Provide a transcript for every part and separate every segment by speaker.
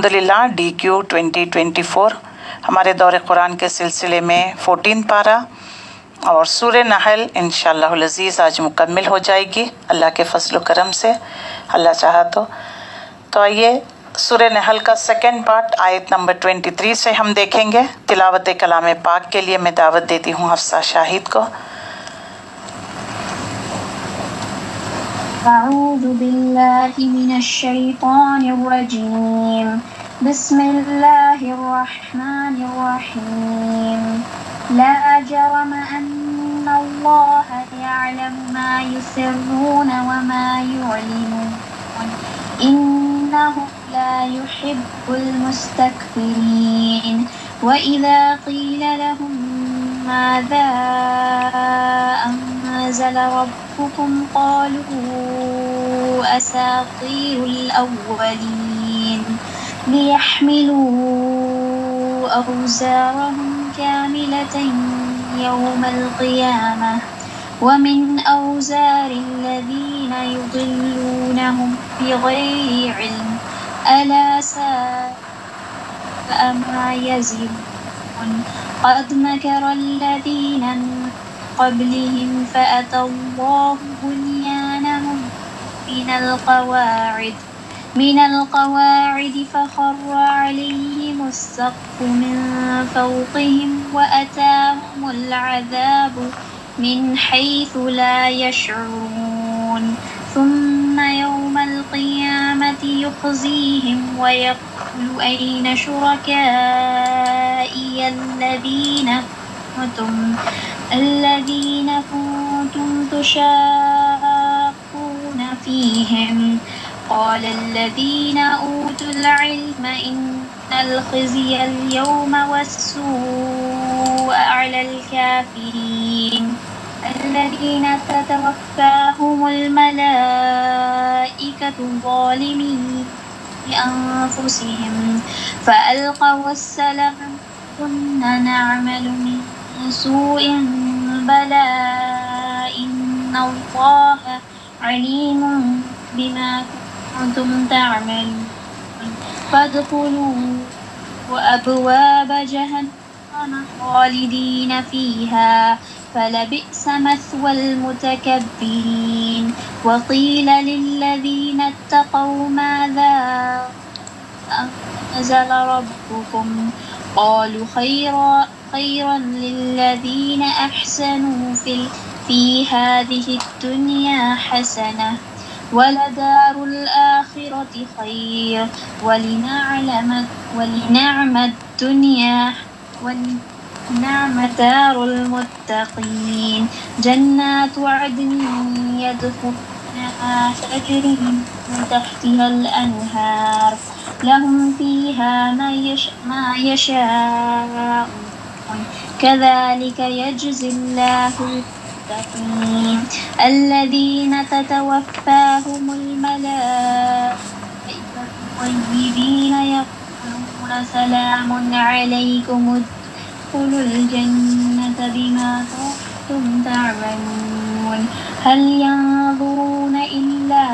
Speaker 1: الحمدللہ DQ 2024 ہمارے دور قرآن کے سلسلے میں 14 پارہ اور سورہ نحل انشاءاللہ العزیز آج مکمل ہو جائے گی اللہ کے فضل و کرم سے، اللہ چاہا تو آئیے سورہ نحل کا سیکنڈ پارٹ آیت نمبر 23 سے ہم دیکھیں گے۔ تلاوت کلام پاک کے لیے میں دعوت دیتی ہوں حفصہ شاہد کو۔
Speaker 2: اعوذ باللہ من الشیطان الرجیم، بسم اللہ الرحمن الرحیم، لا جرم ان اللہ یعلم ما یسرون وما یعلنون انہ لا يحب المستكبرين وإذا قيل لهم ماذا أنزل ربكم قالوا أساطير الأولين ليحملوا أوزارهم كاملة يوم القيامة ومن أوزار الذين يضلونهم بغير علم ألا ساء ما يزرون قد مكر الذين من قبلهم فأتى الله بنيانهم من القواعد فخر عليهم السقف من فوقهم وأتاهم العذاب من حيث لا يشعرون ثم يوم القيامة يخزيهم ويقول أين شركائي الذين كنتم تشاقون فيهم قال الذين أوتوا العلم إن الخزي اليوم والسوء على الكافرين الذين تتوفاهم الملائكة ظالمي أنفسهم فألقوا السلم كنا نعمل من سوء بلى إن الله عليم بما كنتم تعملون فادخلوا أبواب جهنم خالدين فيها فلبئس مثوى المتكبرين وقيل للذين اتقوا ماذا أنزل ربكم قالوا خيرا للذين أحسنوا في هذه الدنيا حسنة ولدار الآخرة خير ولنعم دار المتقين جنات عدن يدخلونها تجري من تحتها الأنهار لهم فيها ما يشاءون كذلك يجزي الله المتقين الذين تتوفاهم الملائكة طيبين يقولون سلام عليكم ادخلوا الجنة بما كنتم تعملون هل ينظرون إلا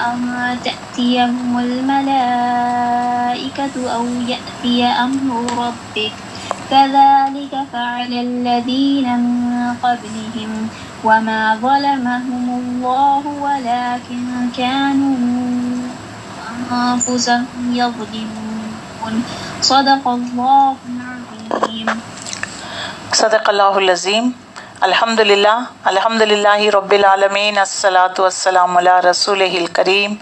Speaker 2: أن تأتيهم الملائكة أو يأتي أمر ربك كذلك فعل الذين من قبلهم وما ظلمهم الله ولكن كانوا أنفسهم يظلمون صدق الله العظيم۔
Speaker 1: صدق اللہ العظیم۔ الحمدللہ رب العالمین، الصلاۃ والسلام علی رسولہ الکریم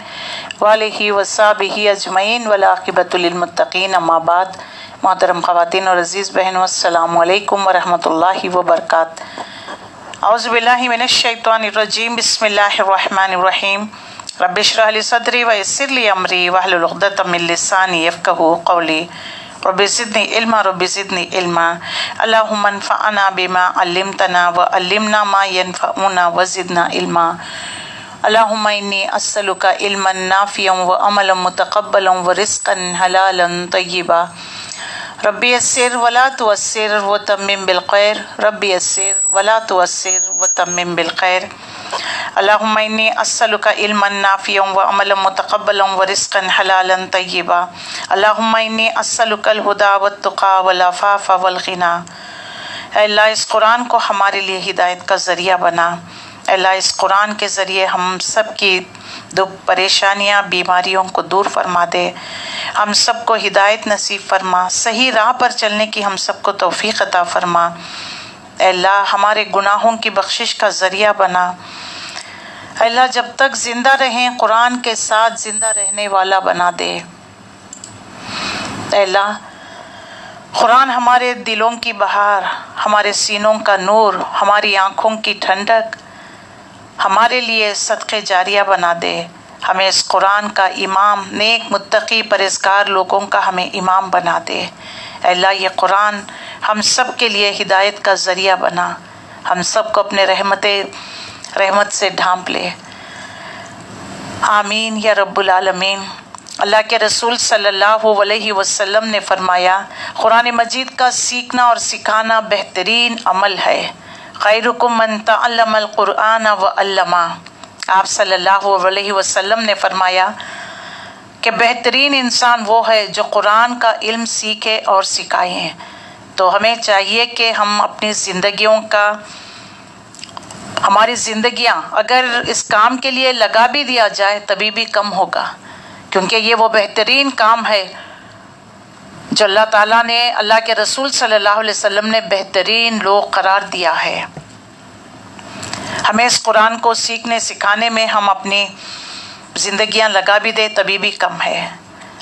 Speaker 1: وآلہ وصحبہ اجمعین والعاقبۃ للمتقین، اما بعد۔ محترم خواتین اور عزیز بہنوں، السلام علیکم ورحمۃ اللہ وبرکاتہ۔ اعوذ باللہ من الشیطان الرجیم، بسم اللہ الرحمن الرحیم، رب اشرح لی صدری ویسر لی امری واحلل عقدۃ من لسانی یفقہوا قولی، رب زدنی علما اللہم انفعنا بما علمتنا وعلمنا ما ینفعنا وزدنا علما، اللہم انی اسألک علما نافعا وعملا متقبلا ورزقا حلالا طیبا، ربی یسر ولا تعسر وتمم بالخیر، ربی یسر ولا تعسر وتمم بالخیر۔ اللہم انی اسألک علما نافعا وعملا متقبلا ورزقا حلالا طیبا۔ اللہم انی اسألک الہدی والتقی والعفاف والغنی۔ اے اللہ اس قرآن کو ہمارے لیے ہدایت کا ذریعہ بنا۔ اے اللہ اس قرآن کے ذریعے ہم سب کی دکھ پریشانیاں بیماریوں کو دور فرما دے، ہم سب کو ہدایت نصیب فرما، صحیح راہ پر چلنے کی ہم سب کو توفیق عطا فرما۔ اے اللہ ہمارے گناہوں کی بخشش کا ذریعہ بنا۔ اے اللہ جب تک زندہ رہیں قرآن کے ساتھ زندہ رہنے والا بنا دے۔ اے اللہ قرآن ہمارے دلوں کی بہار، ہمارے سینوں کا نور، ہماری آنکھوں کی ٹھنڈک، ہمارے لیے صدقے جاریہ بنا دے۔ ہمیں اس قرآن کا امام، نیک متقی پرہیزگار لوگوں کا ہمیں امام بنا دے۔ اے اللہ یہ قرآن ہم سب کے لیے ہدایت کا ذریعہ بنا، ہم سب کو اپنے رحمت سے ڈھانپ لے۔ آمین یا رب العالمین۔ اللہ کے رسول صلی اللہ علیہ وسلم نے فرمایا، قرآن مجید کا سیکھنا اور سکھانا بہترین عمل ہے۔ خیرکم من تعلم القرآن وعلمہ۔ آپ صلی اللہ علیہ وسلم نے فرمایا کہ بہترین انسان وہ ہے جو قرآن کا علم سیکھے اور سکھائے۔ تو ہمیں چاہیے کہ ہم اپنی ہماری زندگیاں اگر اس کام کے لیے لگا بھی دیا جائے تبھی بھی کم ہوگا، کیونکہ یہ وہ بہترین کام ہے جو اللہ تعالیٰ نے، اللہ کے رسول صلی اللہ علیہ وسلم نے بہترین لوگ قرار دیا ہے۔ ہمیں اس قرآن کو سیکھنے سکھانے میں ہم اپنی زندگیاں لگا بھی دیں تبھی بھی کم ہے۔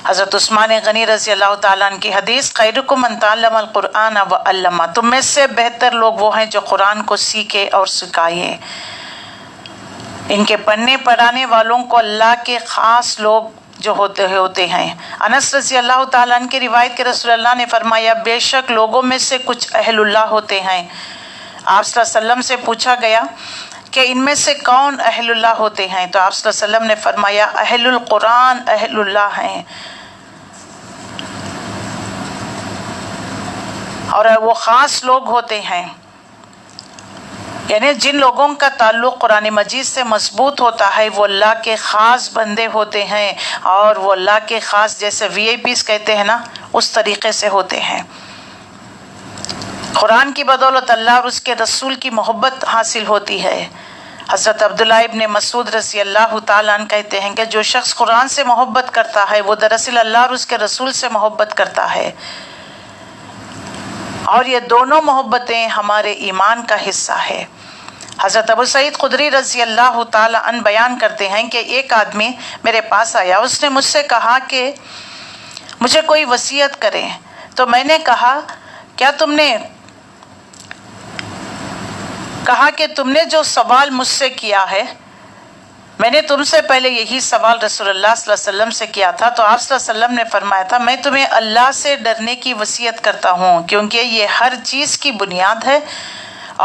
Speaker 1: حضرت عثمان غنی رضی اللہ تعالیٰ عنہ کی حدیث، خیرکم من تعلم القرآن وعلمہ، تم میں سے بہتر لوگ وہ ہیں جو قرآن کو سیکھے اور سکھائے۔ ان کے پڑھنے پڑھانے والوں کو اللہ کے خاص لوگ جو ہوتے ہیں۔ انس رضی اللہ تعالیٰ عنہ کی روایت کے رسول اللہ نے فرمایا، بے شک لوگوں میں سے کچھ اہل اللہ ہوتے ہیں۔ آپ صلی اللہ علیہ وسلم سے پوچھا گیا کہ ان میں سے کون اہل اللہ ہوتے ہیں؟ تو آپ صلی اللہ علیہ وسلم نے فرمایا، اہل القرآن اہل اللہ ہیں، اور وہ خاص لوگ ہوتے ہیں، یعنی جن لوگوں کا تعلق قرآن مجید سے مضبوط ہوتا ہے وہ اللہ کے خاص بندے ہوتے ہیں، اور وہ اللہ کے خاص جیسے VIPs کہتے ہیں نا، اس طریقے سے ہوتے ہیں۔ قرآن کی بدولت اللہ اور اس کے رسول کی محبت حاصل ہوتی ہے۔ حضرت عبداللہ ابن مسعود رضی اللہ تعالیٰ عنہ کہتے ہیں کہ جو شخص قرآن سے محبت کرتا ہے وہ دراصل اللہ اور اس کے رسول سے محبت کرتا ہے، اور یہ دونوں محبتیں ہمارے ایمان کا حصہ ہے۔ حضرت ابو سعید خدری رضی اللہ تعالیٰ عنہ بیان کرتے ہیں کہ ایک آدمی میرے پاس آیا، اس نے مجھ سے کہا کہ مجھے کوئی وصیت کرے۔ تو میں نے کہا کیا تم نے کہا کہ تم نے جو سوال مجھ سے کیا ہے، میں نے تم سے پہلے یہی سوال رسول اللہ صلی اللہ علیہ وسلم سے کیا تھا۔ تو آپ صلی اللہ علیہ وسلم نے فرمایا تھا، میں تمہیں اللہ سے ڈرنے کی وصیت کرتا ہوں، کیونکہ یہ ہر چیز کی بنیاد ہے،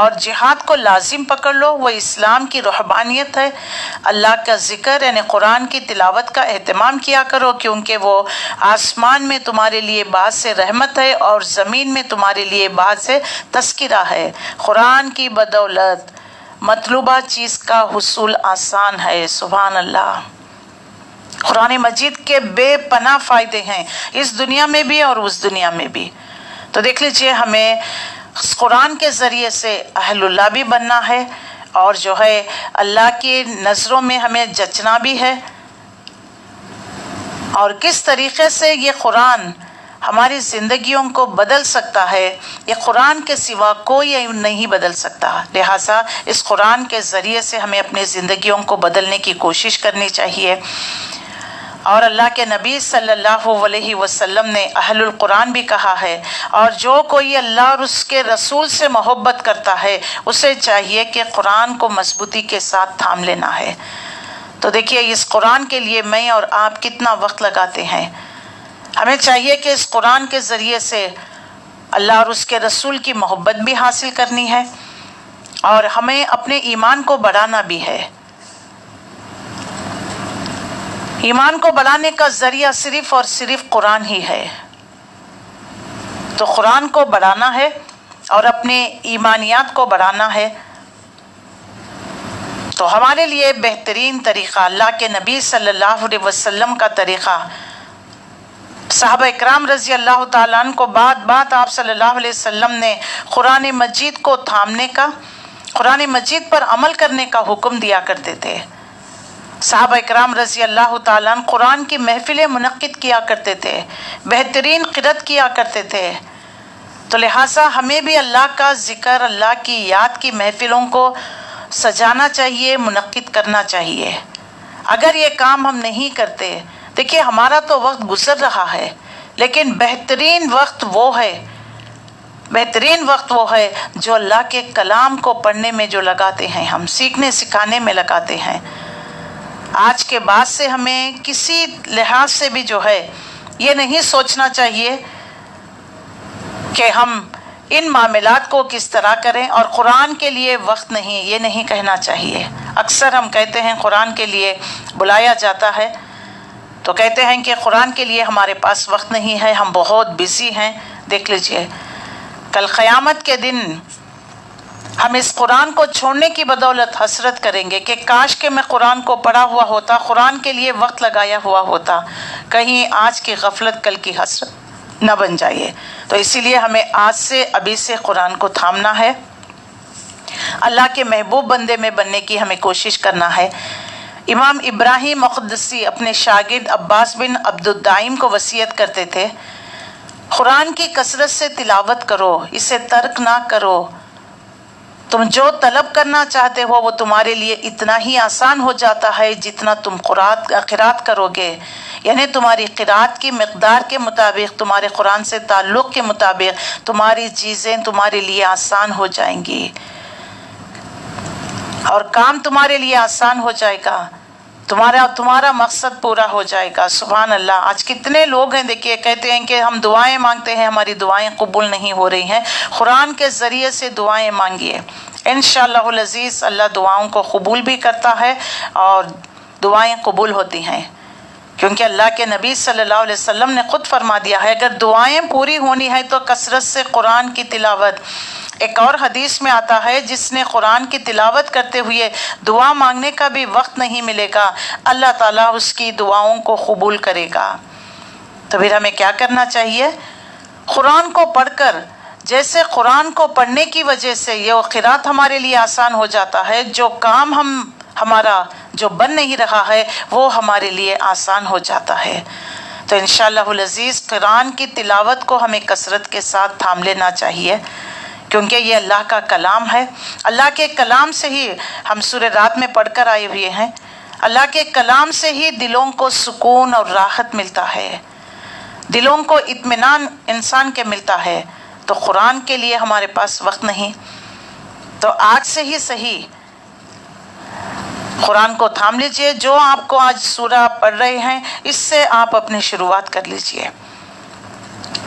Speaker 1: اور جہاد کو لازم پکڑ لو، وہ اسلام کی روحانیت ہے۔ اللہ کا ذکر یعنی قرآن کی تلاوت کا اہتمام کیا کرو، کیونکہ وہ آسمان میں تمہارے لیے باعث رحمت ہے اور زمین میں تمہارے لیے باعث تذکرہ ہے۔ قرآن کی بدولت مطلوبہ چیز کا حصول آسان ہے۔ سبحان اللہ۔ قرآن مجید کے بے پناہ فائدے ہیں، اس دنیا میں بھی اور اس دنیا میں بھی۔ تو دیکھ لیجئے ہمیں قرآن کے ذریعے سے اہل اللہ بھی بننا ہے، اور جو ہے اللہ کی نظروں میں ہمیں جچنا بھی ہے، اور کس طریقے سے یہ قرآن ہماری زندگیوں کو بدل سکتا ہے، یہ قرآن کے سوا کوئی نہیں بدل سکتا۔ لہٰذا اس قرآن کے ذریعے سے ہمیں اپنی زندگیوں کو بدلنے کی کوشش کرنی چاہیے۔ اور اللہ کے نبی صلی اللہ علیہ وسلم نے اہل القرآن بھی کہا ہے، اور جو کوئی اللہ اور اس کے رسول سے محبت کرتا ہے اسے چاہیے کہ قرآن کو مضبوطی کے ساتھ تھام لینا ہے۔ تو دیکھیے اس قرآن کے لیے میں اور آپ کتنا وقت لگاتے ہیں۔ ہمیں چاہیے کہ اس قرآن کے ذریعے سے اللہ اور اس کے رسول کی محبت بھی حاصل کرنی ہے، اور ہمیں اپنے ایمان کو بڑھانا بھی ہے۔ ایمان کو بڑھانے کا ذریعہ صرف اور صرف قرآن ہی ہے۔ تو قرآن کو بڑھانا ہے اور اپنے ایمانیات کو بڑھانا ہے۔ تو ہمارے لیے بہترین طریقہ اللہ کے نبی صلی اللہ علیہ وسلم کا طریقہ، صحابہ اکرام رضی اللہ تعالیٰ عنہ کو بات بات آپ صلی اللہ علیہ وسلم نے قرآن مجید کو تھامنے کا، قرآن مجید پر عمل کرنے کا حکم دیا کرتے تھے۔ صحابہ اکرام رضی اللہ تعالیٰ عنہ قرآن کی محفلیں منعقد کیا کرتے تھے، بہترین قرأت کیا کرتے تھے۔ تو لہٰذا ہمیں بھی اللہ کا ذکر، اللہ کی یاد کی محفلوں کو سجانا چاہیے، منعقد کرنا چاہیے۔ اگر یہ کام ہم نہیں کرتے، دیکھیے ہمارا تو وقت گزر رہا ہے، لیکن بہترین وقت وہ ہے جو اللہ کے کلام کو پڑھنے میں جو لگاتے ہیں، ہم سیکھنے سکھانے میں لگاتے ہیں۔ آج کے بعد سے ہمیں کسی لحاظ سے بھی جو ہے یہ نہیں سوچنا چاہیے کہ ہم ان معاملات کو کس طرح کریں اور قرآن کے لیے وقت نہیں، یہ نہیں کہنا چاہیے۔ اکثر ہم کہتے ہیں قرآن کے لیے بلایا جاتا ہے تو کہتے ہیں کہ قرآن کے لیے ہمارے پاس وقت نہیں ہے، ہم بہت بزی ہیں۔ دیکھ لیجئے کل قیامت کے دن ہم اس قرآن کو چھوڑنے کی بدولت حسرت کریں گے کہ کاش کہ میں قرآن کو پڑھا ہوا ہوتا، قرآن کے لیے وقت لگایا ہوا ہوتا، کہیں آج کی غفلت کل کی حسرت نہ بن جائے۔ تو اسی لیے ہمیں آج سے، ابھی سے قرآن کو تھامنا ہے، اللہ کے محبوب بندے میں بننے کی ہمیں کوشش کرنا ہے۔ امام ابراہیم مقدسی اپنے شاگرد عباس بن عبد الدائم کو وصیت کرتے تھے، قرآن کی کثرت سے تلاوت کرو، اسے ترک نہ کرو، تم جو طلب کرنا چاہتے ہو وہ تمہارے لیے اتنا ہی آسان ہو جاتا ہے جتنا تم قرات کرو گے، یعنی تمہاری قرات کی مقدار کے مطابق، تمہارے قرآن سے تعلق کے مطابق تمہاری چیزیں تمہارے لیے آسان ہو جائیں گی اور کام تمہارے لیے آسان ہو جائے گا، تمہارا مقصد پورا ہو جائے گا۔ سبحان اللہ، آج کتنے لوگ ہیں دیکھیے کہتے ہیں کہ ہم دعائیں مانگتے ہیں، ہماری دعائیں قبول نہیں ہو رہی ہیں۔ قرآن کے ذریعے سے دعائیں مانگیے، انشاءاللہ العزیز اللہ دعاؤں کو قبول بھی کرتا ہے اور دعائیں قبول ہوتی ہیں، کیونکہ اللہ کے نبی صلی اللہ علیہ وسلم نے خود فرما دیا ہے اگر دعائیں پوری ہونی ہے تو کثرت سے قرآن کی تلاوت۔ ایک اور حدیث میں آتا ہے جس نے قرآن کی تلاوت کرتے ہوئے دعا مانگنے کا بھی وقت نہیں ملے گا، اللہ تعالیٰ اس کی دعاؤں کو قبول کرے گا۔ تو پھر ہمیں کیا کرنا چاہیے؟ قرآن کو پڑھ کر، جیسے قرآن کو پڑھنے کی وجہ سے یہ قرات ہمارے لیے آسان ہو جاتا ہے، جو کام ہمارا جو بن نہیں رہا ہے وہ ہمارے لیے آسان ہو جاتا ہے۔ تو انشاءاللہ العزیز قرآن کی تلاوت کو ہمیں کثرت کے ساتھ تھام لینا چاہیے، کیونکہ یہ اللہ کا کلام ہے۔ اللہ کے کلام سے ہی ہم سورہ رات میں پڑھ کر آئے ہوئے ہیں، اللہ کے کلام سے ہی دلوں کو سکون اور راحت ملتا ہے، دلوں کو اطمینان انسان کے ملتا ہے۔ تو قرآن کے لیے ہمارے پاس وقت نہیں، تو آج سے ہی صحیح قرآن کو تھام لیجئے۔ جو آپ کو آج سورہ پڑھ رہے ہیں اس سے آپ اپنی شروعات کر لیجئے،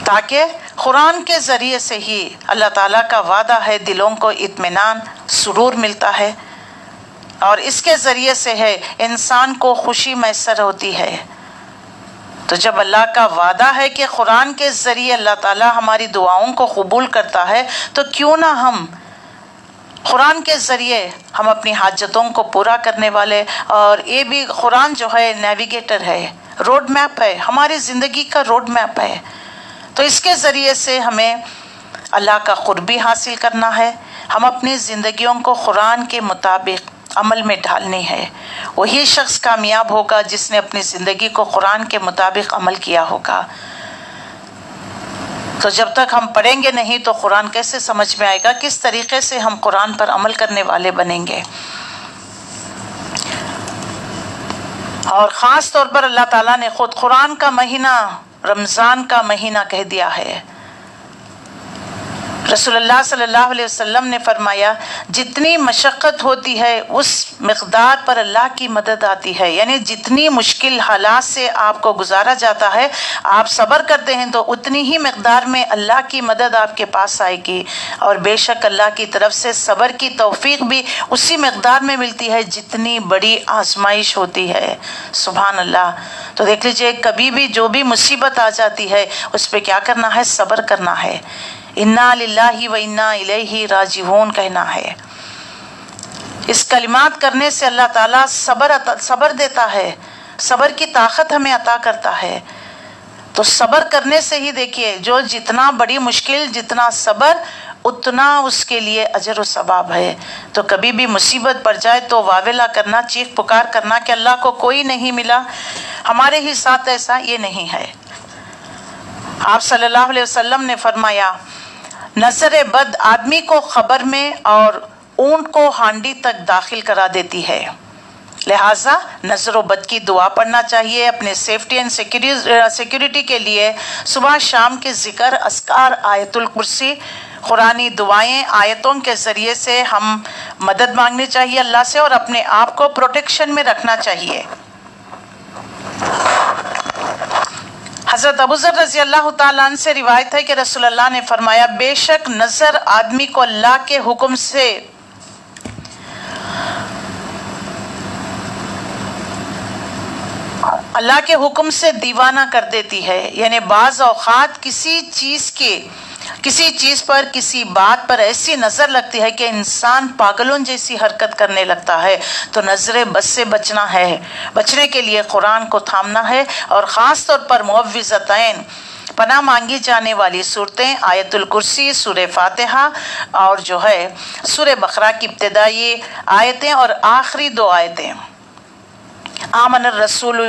Speaker 1: تاکہ قرآن کے ذریعے سے ہی اللہ تعالیٰ کا وعدہ ہے دلوں کو اطمینان، سرور ملتا ہے، اور اس کے ذریعے سے ہے انسان کو خوشی میسر ہوتی ہے۔ تو جب اللہ کا وعدہ ہے کہ قرآن کے ذریعے اللہ تعالیٰ ہماری دعاؤں کو قبول کرتا ہے، تو کیوں نہ ہم قرآن کے ذریعے ہم اپنی حاجتوں کو پورا کرنے والے، اور یہ بھی قرآن جو ہے نیویگیٹر ہے، روڈ میپ ہے، ہماری زندگی کا روڈ میپ ہے۔ تو اس کے ذریعے سے ہمیں اللہ کا قربی حاصل کرنا ہے، ہم اپنی زندگیوں کو قرآن کے مطابق عمل میں ڈھالنی ہے۔ وہی شخص کامیاب ہوگا جس نے اپنی زندگی کو قرآن کے مطابق عمل کیا ہوگا۔ تو جب تک ہم پڑھیں گے نہیں تو قرآن کیسے سمجھ میں آئے گا؟ کس طریقے سے ہم قرآن پر عمل کرنے والے بنیں گے؟ اور خاص طور پر اللہ تعالیٰ نے خود قرآن کا مہینہ رمضان کا مہینہ کہہ دیا ہے، رسول اللہ صلی اللہ علیہ وسلم نے فرمایا جتنی مشقت ہوتی ہے اس مقدار پر اللہ کی مدد آتی ہے، یعنی جتنی مشکل حالات سے آپ کو گزارا جاتا ہے آپ صبر کرتے ہیں تو اتنی ہی مقدار میں اللہ کی مدد آپ کے پاس آئے گی، اور بے شک اللہ کی طرف سے صبر کی توفیق بھی اسی مقدار میں ملتی ہے جتنی بڑی آزمائش ہوتی ہے۔ سبحان اللہ۔ تو دیکھ لیجئے کبھی بھی جو بھی مصیبت آ جاتی ہے اس پہ کیا کرنا ہے؟ صبر کرنا ہے۔ انا للہ و انا الیہ راجعون کہنا ہے۔ اس کلمات کرنے سے اللہ تعالیٰ صبر دیتا ہے، صبر کی طاقت ہمیں عطا کرتا ہے۔ تو صبر کرنے سے ہی دیکھیے جو جتنا بڑی مشکل جتنا صبر اتنا اس کے لیے اجر و ثواب ہے۔ تو کبھی بھی مصیبت پڑ جائے تو واویلا کرنا، چیخ پکار کرنا کہ اللہ کو کوئی نہیں ملا، ہمارے ہی ساتھ ایسا، یہ نہیں ہے۔ آپ صلی اللہ علیہ وسلم نے فرمایا نظر بد آدمی کو خبر میں اور اونٹ کو ہانڈی تک داخل کرا دیتی ہے، لہٰذا نظر و بد کی دعا پڑھنا چاہیے۔ اپنے سیفٹی اینڈ سیکیورٹی کے لیے صبح شام کے ذکر، اذکار، آیت الکرسی، قرآنی دعائیں، آیتوں کے ذریعے سے ہم مدد مانگنی چاہیے اللہ سے، اور اپنے آپ کو پروٹیکشن میں رکھنا چاہیے۔ حضرت ابو ذر رضی اللہ تعالیٰ عنہ سے روایت ہے کہ رسول اللہ نے فرمایا بے شک نظر آدمی کو اللہ کے حکم سے دیوانہ کر دیتی ہے، یعنی بعض اوقات کسی چیز پر، کسی بات پر ایسی نظر لگتی ہے کہ انسان پاگلوں جیسی حرکت کرنے لگتا ہے۔ تو نظر بد سے بچنا ہے، بچنے کے لیے قرآن کو تھامنا ہے، اور خاص طور پر معوذتین پناہ مانگی جانے والی صورتیں آیت الکرسی، سورہ فاتحہ، اور جو ہے سورہ بقرہ کی ابتدائی آیتیں اور آخری 2 آیتیں آمن الرسول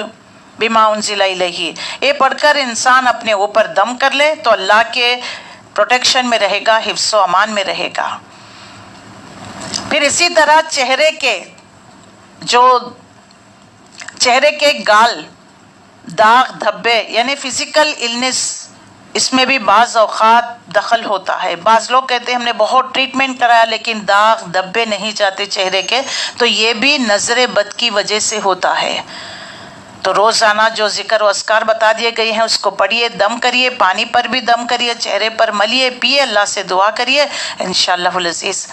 Speaker 1: بما انزل الیہ، یہ پڑھ کر انسان اپنے اوپر دم کر لے تو اللہ کے پروٹیکشن میں رہے گا، حفظ و امان میں رہے گا۔ پھر اسی طرح چہرے کے گال، داغ دھبے، یعنی فزیکل النس، اس میں بھی بعض اوقات دخل ہوتا ہے۔ بعض لوگ کہتے ہیں ہم نے بہت ٹریٹمنٹ کرایا لیکن داغ دھبے نہیں جاتے چہرے کے، تو یہ بھی نظر بد کی وجہ سے ہوتا ہے۔ تو روزانہ جو ذکر و اذکار بتا دیے گئے ہیں اس کو پڑھیے، دم کریے، پانی پر بھی دم کریے، چہرے پر ملیے، پیے، اللہ سے دعا کریے انشاءاللہ العزیز۔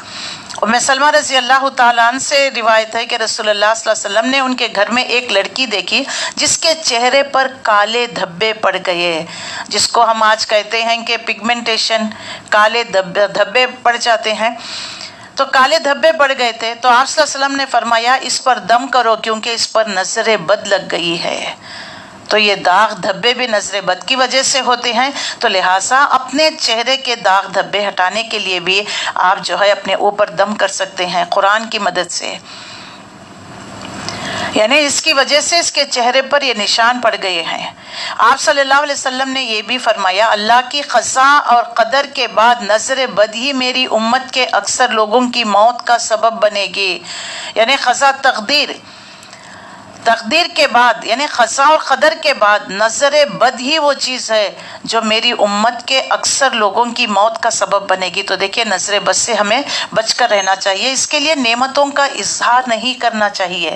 Speaker 1: ام سلمہ رضی اللہ تعالیٰ عنہ سے روایت ہے کہ رسول اللہ صلی اللہ علیہ وسلم نے ان کے گھر میں ایک لڑکی دیکھی جس کے چہرے پر کالے دھبے پڑ گئے، جس کو ہم آج کہتے ہیں کہ پگمنٹیشن، کالے دھبے پڑ جاتے ہیں۔ تو کالے دھبے پڑ گئے تھے، تو آپ صلی اللہ علیہ وسلم نے فرمایا اس پر دم کرو کیونکہ اس پر نظر بد لگ گئی ہے۔ تو یہ داغ دھبے بھی نظر بد کی وجہ سے ہوتے ہیں، تو لہٰذا اپنے چہرے کے داغ دھبے ہٹانے کے لیے بھی آپ جو ہے اپنے اوپر دم کر سکتے ہیں قرآن کی مدد سے، یعنی اس کی وجہ سے اس کے چہرے پر یہ نشان پڑ گئے ہیں۔ آپ صلی اللہ علیہ وسلم نے یہ بھی فرمایا اللہ کی قضاء اور قدر کے بعد نظر بد ہی میری امت کے اکثر لوگوں کی موت کا سبب بنے گی، یعنی قضاء تقدیر کے بعد، یعنی قضاء اور قدر کے بعد نظر بد ہی وہ چیز ہے جو میری امت کے اکثر لوگوں کی موت کا سبب بنے گی۔ تو دیکھیے نظر بد سے ہمیں بچ کر رہنا چاہیے، اس کے لیے نعمتوں کا اظہار نہیں کرنا چاہیے،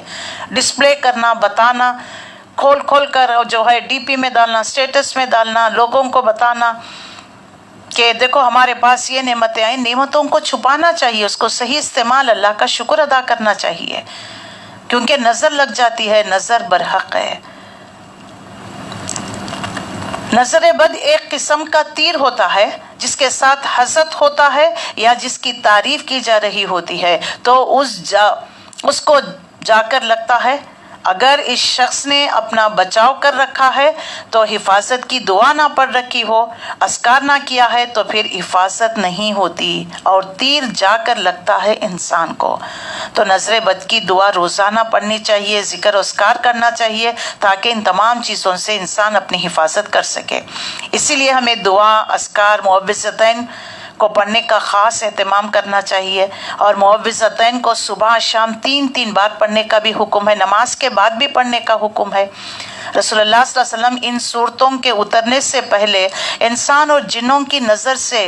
Speaker 1: ڈسپلے کرنا، بتانا، کھول کر جو ہے ڈی پی میں ڈالنا، اسٹیٹس میں ڈالنا، لوگوں کو بتانا کہ دیکھو ہمارے پاس یہ نعمتیں آئیں، نعمتوں کو چھپانا چاہیے، اس کو صحیح استعمال، اللہ کا شکر ادا کرنا چاہیے، کیونکہ نظر لگ جاتی ہے، نظر برحق ہے۔ نظر بد ایک قسم کا تیر ہوتا ہے جس کے ساتھ حسد ہوتا ہے یا جس کی تعریف کی جا رہی ہوتی ہے، تو اس کو جا کر لگتا ہے۔ اگر اس شخص نے اپنا بچاؤ کر رکھا ہے تو حفاظت کی دعا نہ پڑھ رکھی ہو، اذکار نہ کیا ہے تو پھر حفاظت نہیں ہوتی اور تیر جا کر لگتا ہے انسان کو۔ تو نظر بد کی دعا روزانہ پڑھنی چاہیے، ذکر و اذکار کرنا چاہیے تاکہ ان تمام چیزوں سے انسان اپنی حفاظت کر سکے۔ اسی لیے ہمیں دعا، اذکار، معوذتین کو پڑھنے کا خاص اہتمام کرنا چاہیے، اور معوذتین کو صبح شام 3 بار پڑھنے کا بھی حکم ہے، نماز کے بعد بھی پڑھنے کا حکم ہے۔ رسول اللہ صلی اللہ علیہ وسلم ان صورتوں کے اترنے سے پہلے انسان اور جنوں کی نظر سے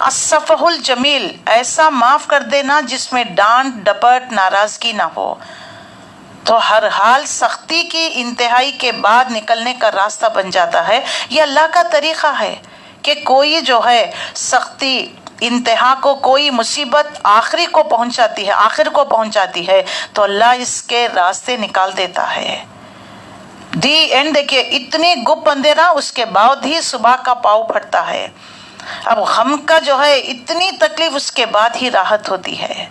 Speaker 1: الصفح الجمیل، ایسا معاف کر دینا جس میں ڈانٹ ڈپٹ ناراضگی نہ ہو۔ تو ہر حال سختی کی انتہائی کے بعد نکلنے کا راستہ بن جاتا ہے۔ یہ اللہ کا طریقہ ہے کہ کوئی جو ہے سختی انتہا کو، کوئی مصیبت آخر کو پہنچاتی ہے تو اللہ اس کے راستے نکال دیتا ہے۔ دی اینڈ دیکھیے، اتنی گپ اندھیرا، اس کے بعد ہی صبح کا پاؤ پھٹتا ہے۔ اب غم کا جو ہے اتنی تکلیف، اس کے بعد ہی راحت ہوتی ہے۔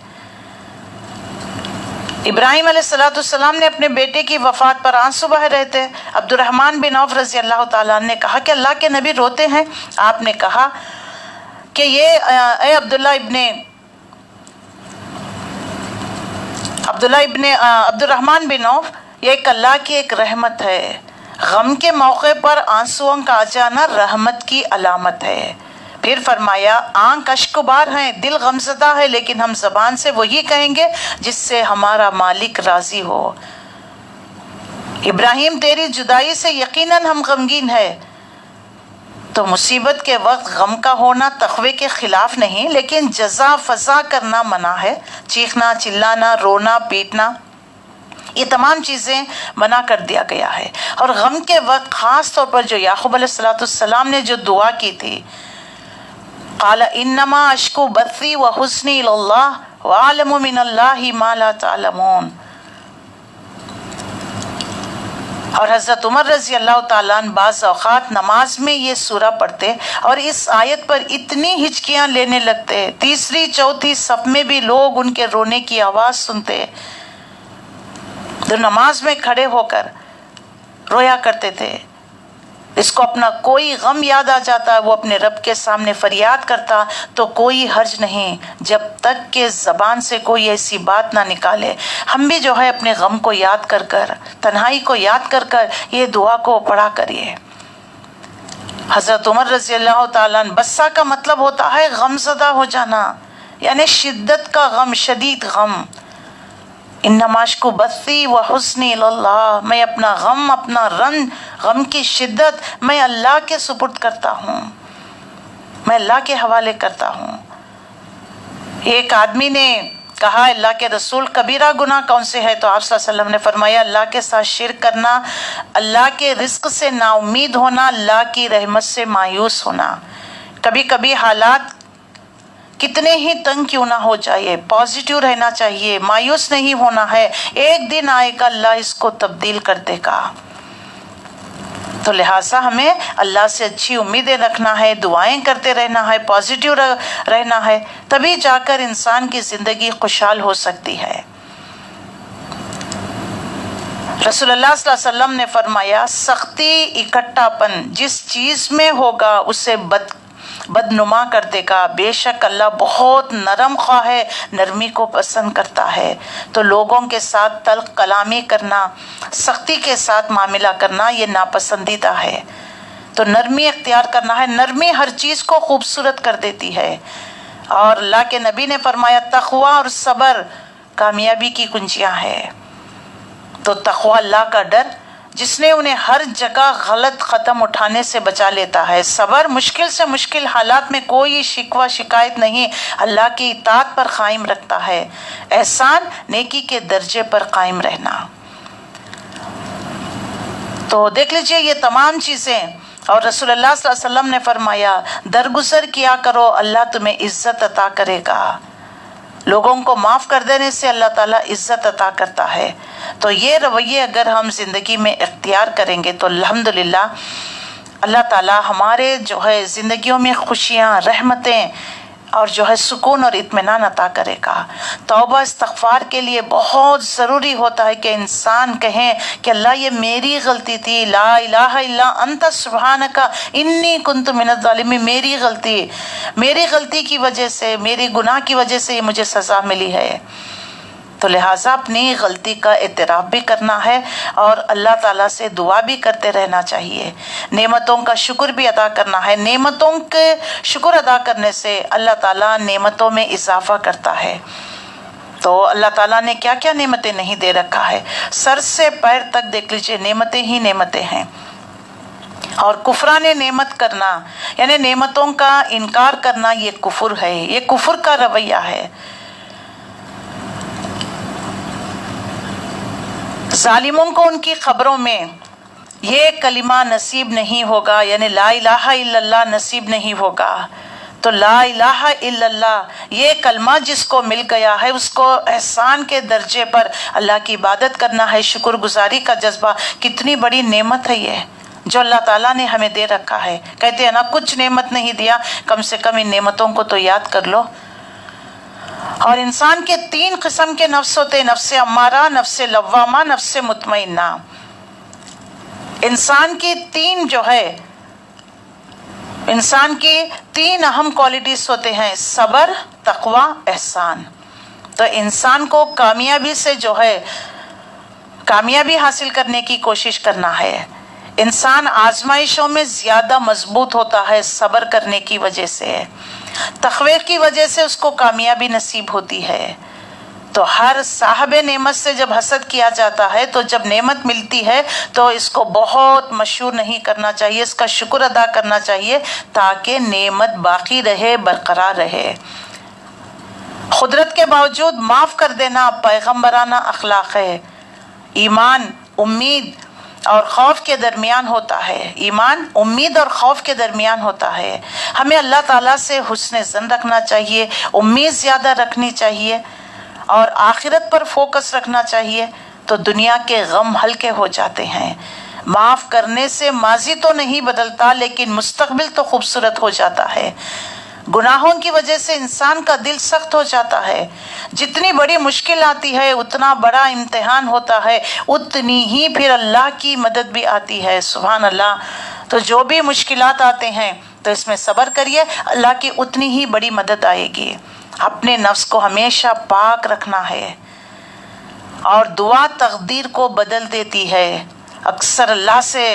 Speaker 1: ابراہیم علیہ السلام نے اپنے بیٹے کی وفات پر آنسو بہہ رہے تھے۔ عبد الرحمن بن عوف رضی اللہ تعالیٰ عنہ نے کہا کہ اللہ کے نبی روتے ہیں۔ آپ نے کہا کہ اے عبد الرحمن بن عوف، یہ ایک اللہ کی ایک رحمت ہے۔ غم کے موقع پر آنسوؤں کا آ جانا رحمت کی علامت ہے۔ پھر فرمایا، آنکھ اشکبار ہیں، دل غمزدہ ہے، لیکن ہم زبان سے وہی کہیں گے جس سے ہمارا مالک راضی ہو۔ ابراہیم، تیری جدائی سے یقیناً ہم غمگین ہے۔ تو مصیبت کے وقت غم کا ہونا تقوی کے خلاف نہیں، لیکن جزا فضا کرنا منع ہے۔ چیخنا، چلانا، رونا، پیٹنا، یہ تمام چیزیں منع کر دیا گیا ہے۔ اور غم کے وقت خاص طور پر جو یعقوب علیہ السلام نے جو دعا کی تھی، قال انما اشکو بثی وحزنی الی اللہ واعلم من اللہ ما لا تعلمون۔ اور حضرت عمر رضی اللہ تعالیٰ عنہ بعض اوقات نماز میں یہ سورہ پڑھتے اور اس آیت پر اتنی ہچکیاں لینے لگتے، تیسری چوتھی صف میں بھی لوگ ان کے رونے کی آواز سنتے تو نماز میں کھڑے ہو کر رویا کرتے تھے۔ اس کو اپنا کوئی غم یاد آ جاتا، وہ اپنے رب کے سامنے فریاد کرتا تو کوئی حرج نہیں، جب تک کہ زبان سے کوئی ایسی بات نہ نکالے۔ ہم بھی جو ہے اپنے غم کو یاد کر کر، تنہائی کو یاد کر کر یہ دعا کو پڑھا کریے۔ حضرت عمر رضی اللہ تعالیٰ عنہ، بسا کا مطلب ہوتا ہے غم زدہ ہو جانا، یعنی شدت کا غم، شدید غم۔ انما اشکو بثی وحزنی الی اللہ، میں اپنا غم، اپنا رنج، غم کی شدت میں اللہ کے سپرد کرتا ہوں، میں اللہ کے حوالے کرتا ہوں۔ ایک آدمی نے کہا، اللہ کے رسول، کبیرہ گناہ کون سے ہے؟ تو آپ صلی اللہ علیہ وسلم نے فرمایا، اللہ کے ساتھ شرک کرنا، اللہ کے رزق سے نا امید ہونا، اللہ کی رحمت سے مایوس ہونا۔ کبھی کبھی حالات کتنے ہی تنگ کیوں نہ ہو جائے، پازیٹیو رہنا چاہیے، مایوس نہیں ہونا ہے، ایک دن آئے گا اللہ اس کو تبدیل کر دے گا۔ تو لہٰذا ہمیں اللہ سے اچھی امیدیں رکھنا ہے، دعائیں کرتے رہنا ہے، پازیٹیو رہنا ہے، تبھی جا کر انسان کی زندگی خوشحال ہو سکتی ہے۔ رسول اللہ صلی اللہ علیہ وسلم نے فرمایا، سختی اکٹھا پن جس چیز میں ہوگا اسے بدنما کر دے گا۔ بے شک اللہ بہت نرم خواہ ہے، نرمی کو پسند کرتا ہے۔ تو لوگوں کے ساتھ تلخ کلامی کرنا، سختی کے ساتھ معاملہ کرنا، یہ ناپسندیدہ ہے۔ تو نرمی اختیار کرنا ہے۔ نرمی ہر چیز کو خوبصورت کر دیتی ہے۔ اور اللہ کے نبی نے فرمایا، تقوی اور صبر کامیابی کی کنجیاں ہیں۔ تو تقوی، اللہ کا ڈر، جس نے انہیں ہر جگہ غلط قدم اٹھانے سے بچا لیتا ہے۔ صبر، مشکل سے مشکل حالات میں کوئی شکوہ شکایت نہیں، اللہ کی اطاعت پر قائم رکھتا ہے۔ احسان، نیکی کے درجے پر قائم رہنا۔ تو دیکھ لیجئے یہ تمام چیزیں، اور رسول اللہ صلی اللہ علیہ وسلم نے فرمایا، درگزر کیا کرو، اللہ تمہیں عزت عطا کرے گا۔ لوگوں کو معاف کر دینے سے اللہ تعالیٰ عزت عطا کرتا ہے۔ تو یہ رویے اگر ہم زندگی میں اختیار کریں گے تو الحمدللہ اللہ تعالیٰ ہمارے جو ہے زندگیوں میں خوشیاں، رحمتیں اور جو ہے سکون اور اطمینان عطا کرے گا۔ توبہ استغفار کے لیے بہت ضروری ہوتا ہے کہ انسان کہیں کہ اللہ یہ میری غلطی تھی، لا الہ الا انت سبحانک انی کنت من الظالمین، میری غلطی کی وجہ سے، میری گناہ کی وجہ سے یہ مجھے سزا ملی ہے۔ تو لہٰذا اپنی غلطی کا اعتراف بھی کرنا ہے اور اللہ تعالیٰ سے دعا بھی کرتے رہنا چاہیے۔ نعمتوں کا شکر بھی ادا کرنا ہے۔ نعمتوں کے شکر ادا کرنے سے اللہ تعالیٰ نعمتوں میں اضافہ کرتا ہے۔ تو اللہ تعالیٰ نے کیا کیا نعمتیں نہیں دے رکھا ہے، سر سے پیر تک دیکھ لیجئے، نعمتیں ہی نعمتیں ہیں۔ اور کفران نعمت کرنا یعنی نعمتوں کا انکار کرنا یہ کفر ہے، یہ کفر کا رویہ ہے۔ ظالموں کو ان کی خبروں میں یہ کلمہ نصیب نہیں ہوگا، یعنی لا الہ الا اللہ نصیب نہیں ہوگا، تو لا الہ الا اللہ یہ کلمہ جس کو مل گیا ہے اس کو احسان کے درجے پر اللہ کی عبادت کرنا ہے، شکر گزاری کا جذبہ۔ کتنی بڑی نعمت ہے یہ جو اللہ تعالیٰ نے ہمیں دے رکھا ہے۔ کہتے ہیں نا کچھ نعمت نہیں دیا، کم سے کم ان نعمتوں کو تو یاد کر لو۔ اور انسان کے 3 قسم کے نفس ہوتے ہیں، نفس امارہ، نفس لوامہ، نفس مطمئنہ۔ انسان کی 3 جو ہے، انسان کی 3 اہم کوالٹیز ہوتے ہیں، صبر، تقوی، احسان۔ تو انسان کو کامیابی سے جو ہے کامیابی حاصل کرنے کی کوشش کرنا ہے۔ انسان آزمائشوں میں زیادہ مضبوط ہوتا ہے صبر کرنے کی وجہ سے، تقوی کی وجہ سے اس کو کامیابی نصیب ہوتی ہے۔ تو ہر صاحب نعمت سے جب حسد کیا جاتا ہے تو جب نعمت ملتی ہے تو اس کو بہت مشہور نہیں کرنا چاہیے، اس کا شکر ادا کرنا چاہیے تاکہ نعمت باقی رہے، برقرار رہے۔ قدرت کے باوجود معاف کر دینا پیغمبرانہ اخلاق ہے۔ ایمان امید اور خوف کے درمیان ہوتا ہے، ایمان امید اور خوف کے درمیان ہوتا ہے۔ ہمیں اللہ تعالیٰ سے حسن ظن رکھنا چاہیے، امید زیادہ رکھنی چاہیے اور آخرت پر فوکس رکھنا چاہیے، تو دنیا کے غم ہلکے ہو جاتے ہیں۔ معاف کرنے سے ماضی تو نہیں بدلتا لیکن مستقبل تو خوبصورت ہو جاتا ہے۔ گناہوں کی وجہ سے انسان کا دل سخت ہو جاتا ہے، جتنی بڑی مشکل آتی ہے اتنا بڑا امتحان ہوتا ہے، اتنی ہی پھر اللہ کی مدد بھی آتی ہے۔ سبحان اللہ۔ تو جو بھی مشکلات آتے ہیں تو اس میں صبر کریے، اللہ کی اتنی ہی بڑی مدد آئے گی۔ اپنے نفس کو ہمیشہ پاک رکھنا ہے، اور دعا تقدیر کو بدل دیتی ہے۔ اکثر اللہ سے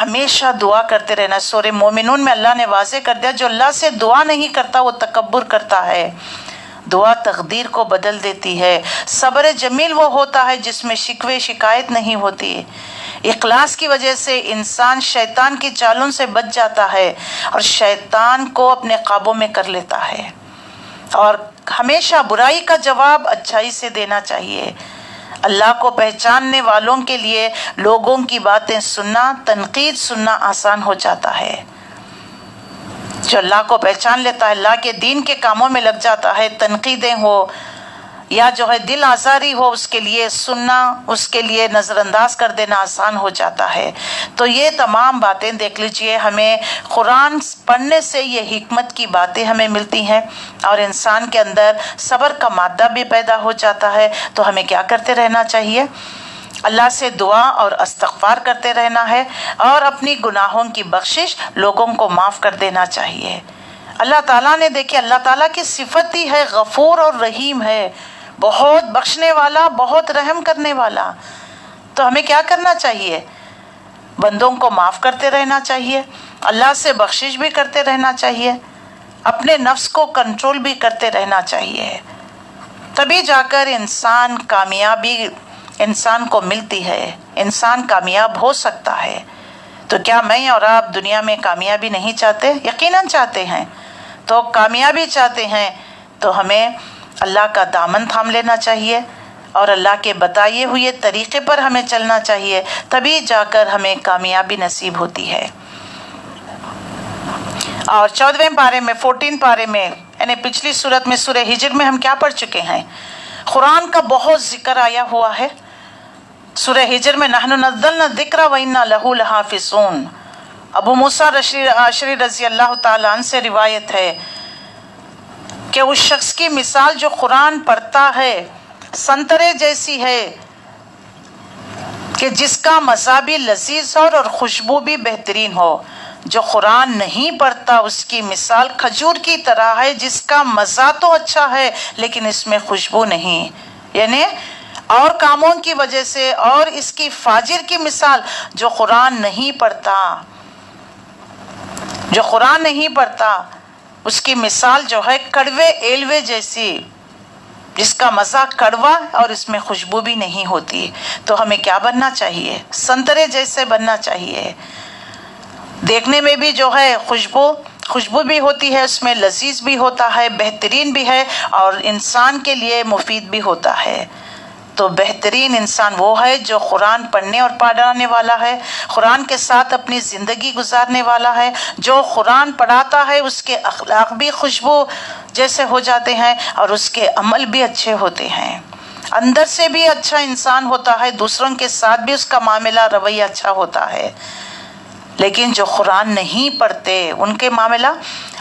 Speaker 1: ہمیشہ دعا کرتے رہنا۔ سورہ مومنون میں اللہ نے واضح کر دیا جو اللہ سے دعا نہیں کرتا وہ تکبر کرتا ہے۔ دعا تقدیر کو بدل دیتی ہے۔ صبر جمیل وہ ہوتا ہے جس میں شکوے شکایت نہیں ہوتی۔ اخلاص کی وجہ سے انسان شیطان کی چالوں سے بچ جاتا ہے اور شیطان کو اپنے قابو میں کر لیتا ہے۔ اور ہمیشہ برائی کا جواب اچھائی سے دینا چاہیے۔ اللہ کو پہچاننے والوں کے لیے لوگوں کی باتیں سننا، تنقید سننا آسان ہو جاتا ہے۔ جو اللہ کو پہچان لیتا ہے، اللہ کے دین کے کاموں میں لگ جاتا ہے، تنقیدیں ہو یا جو ہے دل آزاری ہو، اس کے لیے سننا، اس کے لیے نظر انداز کر دینا آسان ہو جاتا ہے۔ تو یہ تمام باتیں دیکھ لیجئے، ہمیں قرآن پڑھنے سے یہ حکمت کی باتیں ہمیں ملتی ہیں، اور انسان کے اندر صبر کا مادہ بھی پیدا ہو جاتا ہے۔ تو ہمیں کیا کرتے رہنا چاہیے؟ اللہ سے دعا اور استغفار کرتے رہنا ہے، اور اپنی گناہوں کی بخشش، لوگوں کو معاف کر دینا چاہیے۔ اللہ تعالیٰ نے دیکھے، اللہ تعالیٰ کی صفت ہی ہے غفور اور رحیم ہے، بہت بخشنے والا، بہت رحم کرنے والا۔ تو ہمیں کیا کرنا چاہیے؟ بندوں کو معاف کرتے رہنا چاہیے، اللہ سے بخشش بھی کرتے رہنا چاہیے، اپنے نفس کو کنٹرول بھی کرتے رہنا چاہیے۔ تبھی جا کر کامیابی انسان کو ملتی ہے، انسان کامیاب ہو سکتا ہے۔ تو کیا میں اور آپ دنیا میں کامیابی نہیں چاہتے؟ یقیناً چاہتے ہیں۔ تو کامیابی چاہتے ہیں تو ہمیں اللہ کا دامن تھام لینا چاہیے اور اللہ کے بتائے ہوئے طریقے پر ہمیں چلنا چاہیے، تبھی جا کر ہمیں کامیابی نصیب ہوتی ہے۔ اور 14ویں پارے میں 14 پارے میں یعنی پچھلی سورت میں سورہ ہجر میں ہم کیا پڑھ چکے ہیں؟ قرآن کا بہت ذکر آیا ہوا ہے۔ سورہ ہجر میں نحن نزلنا الذکر وإنا لہ لحافظون۔ ابو موسیٰ اشعری رضی اللہ تعالیٰ عنہ سے روایت ہے کہ اس شخص کی مثال جو قرآن پڑھتا ہے سنترے جیسی ہے کہ جس کا مزہ بھی لذیذ ہو اور خوشبو بھی بہترین ہو۔ جو قرآن نہیں پڑھتا اس کی مثال کھجور کی طرح ہے جس کا مزہ تو اچھا ہے لیکن اس میں خوشبو نہیں۔ یعنی اور کاموں کی وجہ سے، اور اس کی فاجر کی مثال جو قرآن نہیں پڑھتا، جو قرآن نہیں پڑھتا اس کی مثال جو ہے کڑوے ایلوے جیسی، جس کا مزہ کڑوا اور اس میں خوشبو بھی نہیں ہوتی۔ تو ہمیں کیا بننا چاہیے؟ سنترے جیسے بننا چاہیے۔ دیکھنے میں بھی جو ہے خوشبو بھی ہوتی ہے، اس میں لذیذ بھی ہوتا ہے، بہترین بھی ہے، اور انسان کے لیے مفید بھی ہوتا ہے۔ تو بہترین انسان وہ ہے جو قرآن پڑھنے اور پڑھانے والا ہے، قرآن کے ساتھ اپنی زندگی گزارنے والا ہے، جو قرآن پڑھاتا ہے اس کے اخلاق بھی خوشبو جیسے ہو جاتے ہیں اور اس کے عمل بھی اچھے ہوتے ہیں، اندر سے بھی اچھا انسان ہوتا ہے، دوسروں کے ساتھ بھی اس کا معاملہ رویہ اچھا ہوتا ہے۔ لیکن جو قرآن نہیں پڑھتے ان کے معاملہ،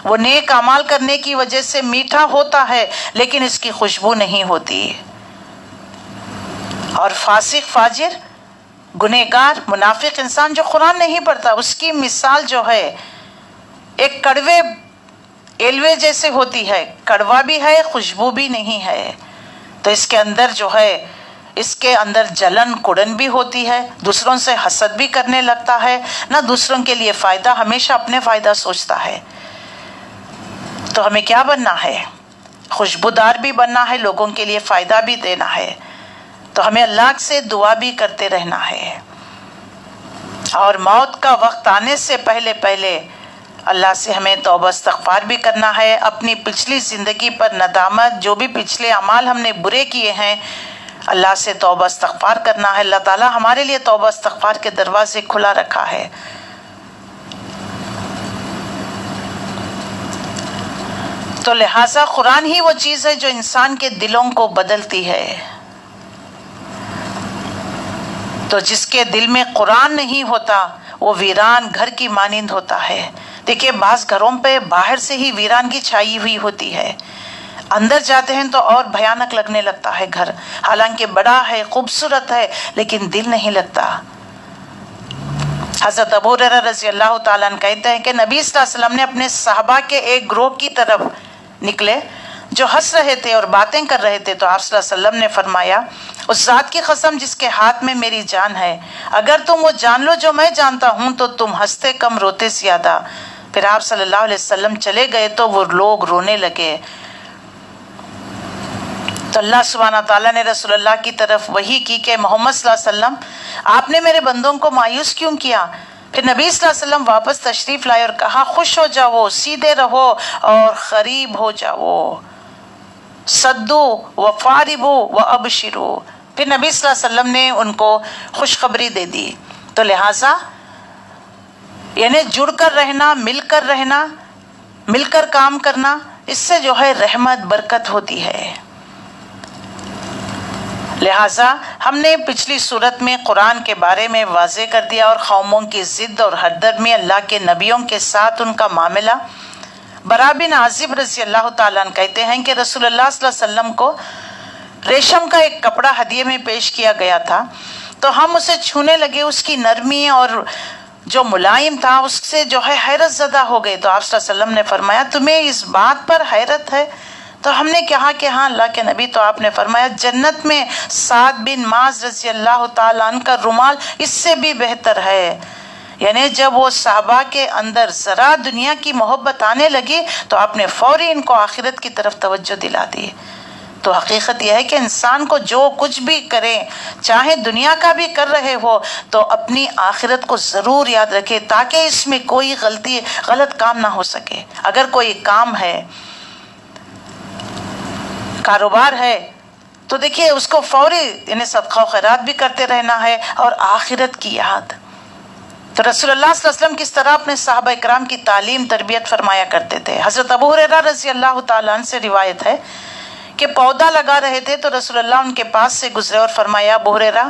Speaker 1: وہ نیک اعمال کرنے کی وجہ سے میٹھا ہوتا ہے لیکن اس کی خوشبو نہیں ہوتی، اور فاسق فاجر گنہگار منافق انسان جو قرآن نہیں پڑھتا اس کی مثال جو ہے ایک کڑوے ایلوے جیسے ہوتی ہے، کڑوا بھی ہے خوشبو بھی نہیں ہے، تو اس کے اندر جو ہے اس کے اندر جلن کڑن بھی ہوتی ہے، دوسروں سے حسد بھی کرنے لگتا ہے، نہ دوسروں کے لیے فائدہ، ہمیشہ اپنے فائدہ سوچتا ہے۔ تو ہمیں کیا بننا ہے؟ خوشبودار بھی بننا ہے، لوگوں کے لیے فائدہ بھی دینا ہے، تو ہمیں اللہ سے دعا بھی کرتے رہنا ہے، اور موت کا وقت آنے سے پہلے اللہ سے ہمیں توبہ استغفار بھی کرنا ہے، اپنی پچھلی زندگی پر ندامت، جو بھی پچھلے اعمال ہم نے برے کیے ہیں اللہ سے توبہ استغفار کرنا ہے۔ اللہ تعالیٰ ہمارے لیے توبہ استغفار کے دروازے کھلا رکھا ہے۔ تو لہٰذا قرآن ہی وہ چیز ہے جو انسان کے دلوں کو بدلتی ہے، تو جس کے دل میں قرآن نہیں ہوتا وہ ویران گھر کی مانند ہوتا ہے۔ دیکھیے بعض گھروں پہ باہر سے ہی ویرانگی چھائی ہوئی ہوتی ہے، اندر جاتے ہیں تو اور بھیانک لگنے لگتا ہے گھر، حالانکہ بڑا ہے خوبصورت ہے لیکن دل نہیں لگتا۔ حضرت ابو ہریرہ رضی اللہ تعالیٰ عنہ کہتے ہیں کہ نبی صلی اللہ علیہ وسلم نے اپنے صحابہ کے ایک گروہ کی طرف نکلے جو ہنس رہے تھے اور باتیں کر رہے تھے، تو آپ صلی اللہ علیہ وسلم نے فرمایا اس ذات کی قسم جس کے ہاتھ میں میری جان ہے، اگر تم وہ جان لو جو میں جانتا ہوں تو تم ہنستے کم روتے زیادہ۔ پھر آپ صلی اللہ علیہ وسلم چلے گئے تو وہ لوگ رونے لگے، تو اللہ سبحانہ تعالیٰ نے رسول اللہ کی طرف وحی کی کہ محمد صلی اللہ علیہ وسلم آپ نے میرے بندوں کو مایوس کیوں کیا؟ پھر نبی صلی اللہ علیہ وسلم واپس تشریف لائے اور کہا خوش ہو جاؤ، سیدھے رہو اور قریب ہو جاؤ، صدو و فاربو و ابشرو۔ پھر نبی صلی اللہ علیہ وسلم نے ان کو خوشخبری دے دی۔ تو لہٰذا یعنی جڑ کر رہنا، مل کر کام کرنا، اس سے جو ہے رحمت برکت ہوتی ہے۔ لہٰذا ہم نے پچھلی صورت میں قرآن کے بارے میں واضح کر دیا، اور قوموں کی ضد اور ہردرمی اللہ کے نبیوں کے ساتھ ان کا معاملہ۔ برا بن عازب رضی اللہ تعالیٰ عنہ کہتے ہیں کہ رسول اللہ صلی اللہ علیہ وسلم کو ریشم کا ایک کپڑا ہدیے میں پیش کیا گیا تھا، تو ہم اسے چھونے لگے، اس کی نرمی اور جو ملائم تھا اس سے جو ہے حیرت زدہ ہو گئے۔ تو آپ صلی اللہ علیہ وسلم نے فرمایا تمہیں اس بات پر حیرت ہے؟ تو ہم نے کہا کہ ہاں اللہ کے نبی۔ تو آپ نے فرمایا جنت میں سعد بن معاذ رضی اللہ تعالیٰ عنہ کا رومال اس سے بھی بہتر ہے۔ یعنی جب وہ صحابہ کے اندر ذرا دنیا کی محبت آنے لگی تو آپ نے فوری ان کو آخرت کی طرف توجہ دلا دی۔ تو حقیقت یہ ہے کہ انسان کو جو کچھ بھی کرے، چاہے دنیا کا بھی کر رہے ہو، تو اپنی آخرت کو ضرور یاد رکھے تاکہ اس میں کوئی غلط کام نہ ہو سکے۔ اگر کوئی کام ہے، کاروبار ہے، تو دیکھیے اس کو فوری یعنی صدقہ و خیرات بھی کرتے رہنا ہے اور آخرت کی یاد۔ تو رسول اللہ صلی اللہ علیہ وسلم کس طرح اپنے صحابہ اکرام کی تعلیم تربیت فرمایا کرتے تھے۔ حضرت ابو ہریرہ رضی اللہ تعالیٰ عنہ سے روایت ہے کہ پودا لگا رہے تھے تو رسول اللہ ان کے پاس سے گزرے اور فرمایا ابو ہریرہ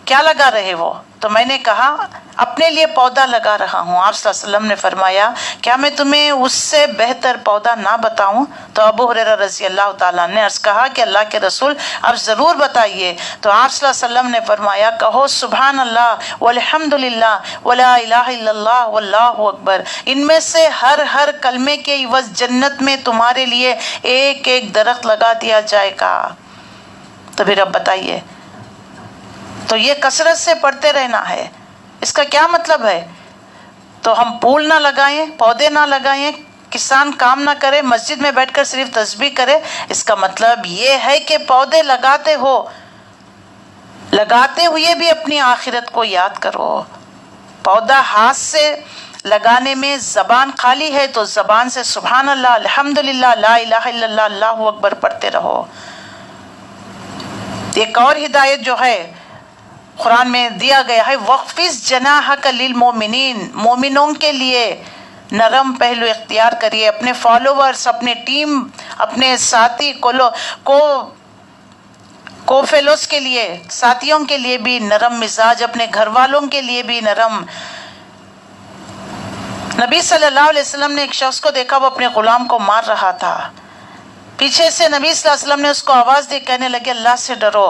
Speaker 1: کیا لگا رہے ہو؟ تو میں نے کہا اپنے لیے پودا لگا رہا ہوں۔ آپ صلی اللہ علیہ وسلم نے فرمایا کیا میں تمہیں اس سے بہتر پودا نہ بتاؤں؟ تو ابو ہریرہ رضی اللہ تعالیٰ نے عرض کہا کہ اللہ کے رسول اب ضرور بتائیے۔ تو آپ صلی اللہ علیہ وسلم نے فرمایا کہو سبحان اللہ والحمد للہ ولا الہ الا اللہ واللہ اکبر، ان میں سے ہر کلمے کے عوض جنت میں تمہارے لیے ایک ایک درخت لگا دیا جائے گا۔ تو پھر اب بتائیے، تو یہ کثرت سے پڑھتے رہنا ہے، اس کا کیا مطلب ہے؟ تو ہم پھول نہ لگائیں، پودے نہ لگائیں، کسان کام نہ کرے، مسجد میں بیٹھ کر صرف تسبیح کرے، اس کا مطلب یہ ہے کہ پودے لگاتے ہوئے بھی اپنی آخرت کو یاد کرو۔ پودا ہاتھ سے لگانے میں زبان خالی ہے تو زبان سے سبحان اللہ، الحمدللہ، لا الہ الا اللہ، اللہ اکبر پڑھتے رہو۔ ایک اور ہدایت جو ہے قرآن میں دیا گیا ہے، وَخْفِضْ جَنَاحَكَ لِلْمُؤْمِنِينَ، مومنوں کے لیے نرم پہلو اختیار کریے، اپنے فالوورز، اپنے ٹیم، اپنے ساتھی کو فیلوز کے لیے، ساتھیوں کے لیے بھی نرم مزاج، اپنے گھر والوں کے لیے بھی نرم۔ نبی صلی اللہ علیہ وسلم نے ایک شخص کو دیکھا، وہ اپنے غلام کو مار رہا تھا، پیچھے سے نبی صلی اللہ علیہ وسلم نے اس کو آواز دی، کہنے لگے اللہ سے ڈرو،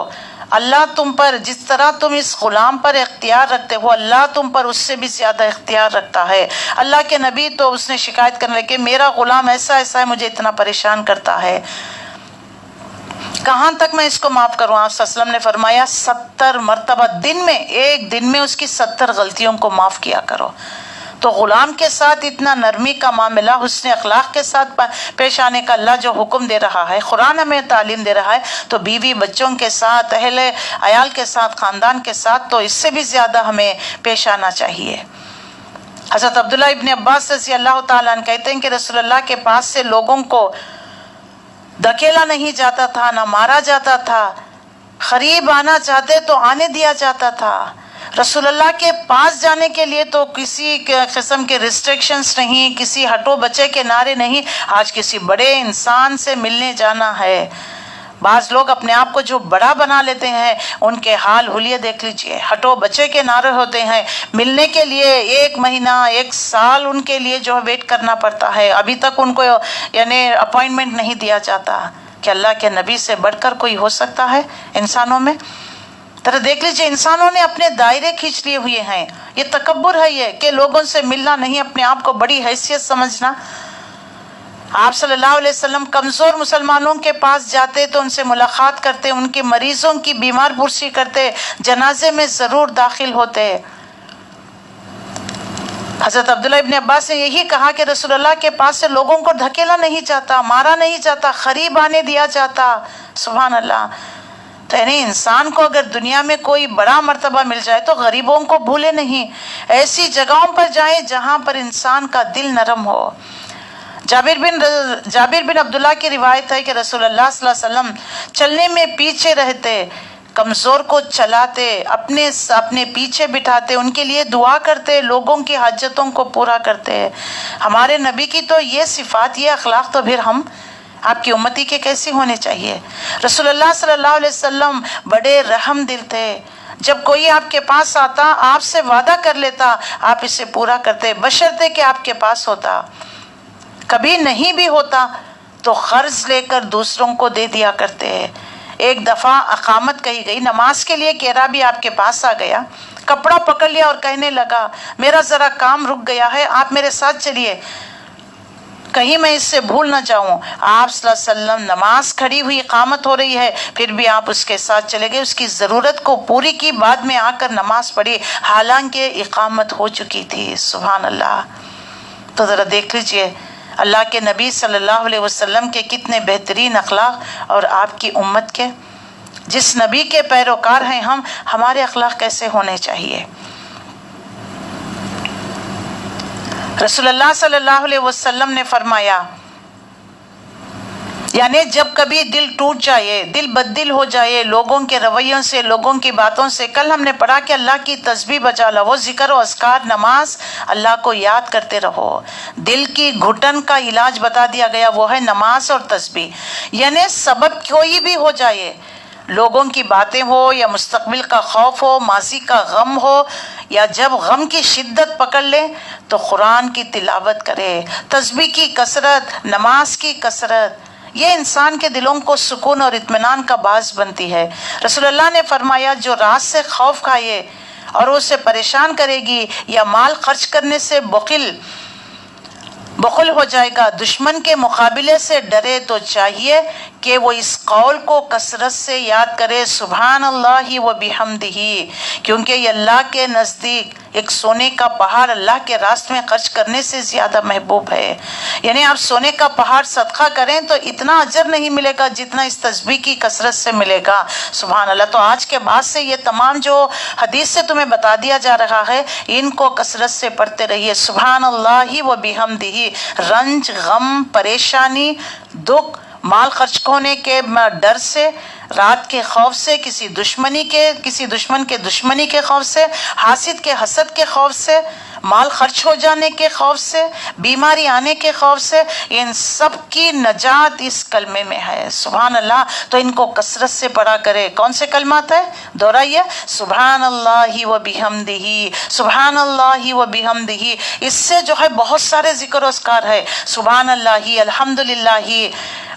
Speaker 1: اللہ تم پر جس طرح تم اس غلام پر اختیار رکھتے ہو، اللہ تم پر اس سے بھی زیادہ اختیار رکھتا ہے۔ اللہ کے نبی تو اس نے شکایت کرنے لگے، میرا غلام ایسا ہے، مجھے اتنا پریشان کرتا ہے، کہاں تک میں اس کو معاف کروں؟ آپ صلی اللہ علیہ وسلم نے فرمایا 70 مرتبہ، دن میں، ایک دن میں اس کی 70 غلطیوں کو معاف کیا کرو۔ تو غلام کے ساتھ اتنا نرمی کا معاملہ، حسن اخلاق کے ساتھ پیش آنے کا اللہ جو حکم دے رہا ہے، قرآن ہمیں تعلیم دے رہا ہے، تو بیوی بچوں کے ساتھ، اہل عیال کے ساتھ، خاندان کے ساتھ تو اس سے بھی زیادہ ہمیں پیش آنا چاہیے۔ حضرت عبداللہ ابن عباس رضی اللہ تعالیٰ عنہ کہتے ہیں کہ رسول اللہ کے پاس سے لوگوں کو دھکیلا نہیں جاتا تھا، نہ مارا جاتا تھا، قریب آنا چاہتے تو آنے دیا جاتا تھا۔ رسول اللہ کے پاس جانے کے لیے تو کسی قسم کے ریسٹرکشنز نہیں، کسی ہٹو بچے کے نعرے نہیں۔ آج کسی بڑے انسان سے ملنے جانا ہے، بعض لوگ اپنے آپ کو جو بڑا بنا لیتے ہیں، ان کے حال حلیے دیکھ لیجئے، ہٹو بچے کے نعرے ہوتے ہیں، ملنے کے لیے 1 مہینہ 1 سال ان کے لیے جو ویٹ کرنا پڑتا ہے، ابھی تک ان کو یعنی اپوائنٹمنٹ نہیں دیا جاتا۔ کہ اللہ کے نبی سے بڑھ کر کوئی ہو سکتا ہے انسانوں میں؟ ذرا دیکھ لیجئے، انسانوں نے اپنے دائرے کھینچ لیے ہوئے ہیں۔ یہ تکبر ہے، یہ کہ لوگوں سے ملنا نہیں، اپنے آپ کو بڑی حیثیت سمجھنا۔ آپ صلی اللہ علیہ وسلم کمزور مسلمانوں کے پاس جاتے تو ان سے ملاقات کرتے، ان کے مریضوں کی بیمار پرسی کرتے، جنازے میں ضرور داخل ہوتے۔ حضرت عبداللہ ابن عباس نے یہی کہا کہ رسول اللہ کے پاس سے لوگوں کو دھکیلا نہیں جاتا، مارا نہیں جاتا، قریب آنے دیا جاتا۔ سبحان اللہ۔ تو یعنی انسان کو اگر دنیا میں کوئی بڑا مرتبہ مل جائے تو غریبوں کو بھولے نہیں، ایسی جگہوں پر جائیں جہاں پر انسان کا دل نرم ہو۔ جابر بن عبداللہ کی روایت ہے کہ رسول اللہ صلی اللہ علیہ وسلم چلنے میں پیچھے رہتے، کمزور کو چلاتے، اپنے پیچھے بٹھاتے، ان کے لیے دعا کرتے، لوگوں کی حاجتوں کو پورا کرتے۔ ہمارے نبی کی تو یہ صفات، یہ اخلاق، تو پھر ہم آپ کی امتی کے کیسے ہونے چاہیے؟ رسول اللہ صلی اللہ علیہ وسلم بڑے رحم دل تھے، جب کوئی آپ کے پاس آتا، آپ سے وعدہ کر لیتا، آپ اسے پورا کرتے، بشرطے کہ آپ کے پاس ہوتا۔ کبھی نہیں بھی ہوتا تو قرض لے کر دوسروں کو دے دیا کرتے۔ ایک دفعہ اقامت کہی گئی، نماز کے لیے کہرا بھی آپ کے پاس آ گیا، کپڑا پکڑ لیا اور کہنے لگا میرا ذرا کام رک گیا ہے، آپ میرے ساتھ چلیے، کہیں میں اس سے بھول نہ جاؤں۔ آپ صلی اللہ علیہ وسلم، نماز کھڑی ہوئی، اقامت ہو رہی ہے، پھر بھی آپ اس کے ساتھ چلے گئے، اس کی ضرورت کو پوری کی، بعد میں آ کر نماز پڑھی، حالانکہ اقامت ہو چکی تھی۔ سبحان اللہ۔ تو ذرا دیکھ لیجئے اللہ کے نبی صلی اللہ علیہ وسلم کے کتنے بہترین اخلاق، اور آپ کی امت کے، جس نبی کے پیروکار ہیں ہم، ہمارے اخلاق کیسے ہونے چاہیے۔ رسول اللہ صلی اللہ علیہ وسلم نے فرمایا، یعنی جب کبھی دل ٹوٹ جائے، دل بددل ہو جائے لوگوں کے رویوں سے، لوگوں کی باتوں سے، کل ہم نے پڑھا کہ اللہ کی تسبیح بجا لو، ذکر و اذکار، نماز، اللہ کو یاد کرتے رہو۔ دل کی گھٹن کا علاج بتا دیا گیا، وہ ہے نماز اور تسبیح۔ یعنی سبب کوئی بھی ہو جائے، لوگوں کی باتیں ہو، یا مستقبل کا خوف ہو، ماضی کا غم ہو، یا جب غم کی شدت پکڑ لے تو قرآن کی تلاوت کرے، تسبیح کی کثرت، نماز کی کثرت، یہ انسان کے دلوں کو سکون اور اطمینان کا باعث بنتی ہے۔ رسول اللہ نے فرمایا جو رات سے خوف کھائے اور اسے پریشان کرے گی، یا مال خرچ کرنے سے بخل بخل ہو جائے گا۔ دشمن کے مقابلے سے ڈرے تو چاہیے کہ وہ اس قول کو کثرت سے یاد کرے، سبحان اللہ و بحمدہ، کیونکہ یہ اللہ کے نزدیک ایک سونے کا پہاڑ اللہ کے راستے میں خرچ کرنے سے زیادہ محبوب ہے۔ یعنی آپ سونے کا پہاڑ صدقہ کریں تو اتنا اجر نہیں ملے گا جتنا اس تسبیح کی کثرت سے ملے گا، سبحان اللہ۔ تو آج کے بعد سے یہ تمام جو حدیث سے تمہیں بتا دیا جا رہا ہے ان کو کثرت سے پڑھتے رہیے، سبحان اللہ و بحمدہ۔ رنج، غم، پریشانی، دکھ، مال خرچ ہونے کے ڈر سے، رات کے خوف سے، کسی دشمن کے دشمنی کے خوف سے، حاسد کے حسد کے خوف سے، مال خرچ ہو جانے کے خوف سے، بیماری آنے کے خوف سے، ان سب کی نجات اس کلمے میں ہے، سبحان اللہ۔ تو ان کو کثرت سے پڑھا کرے۔ کون سے کلمات ہیں؟ دہرائیے، سبحان اللہ و بحمدہ، سبحان اللہ و بحمدہ۔ اس سے جو ہے بہت سارے ذکر و اذکار ہے، سبحان اللہ، الحمدللہ،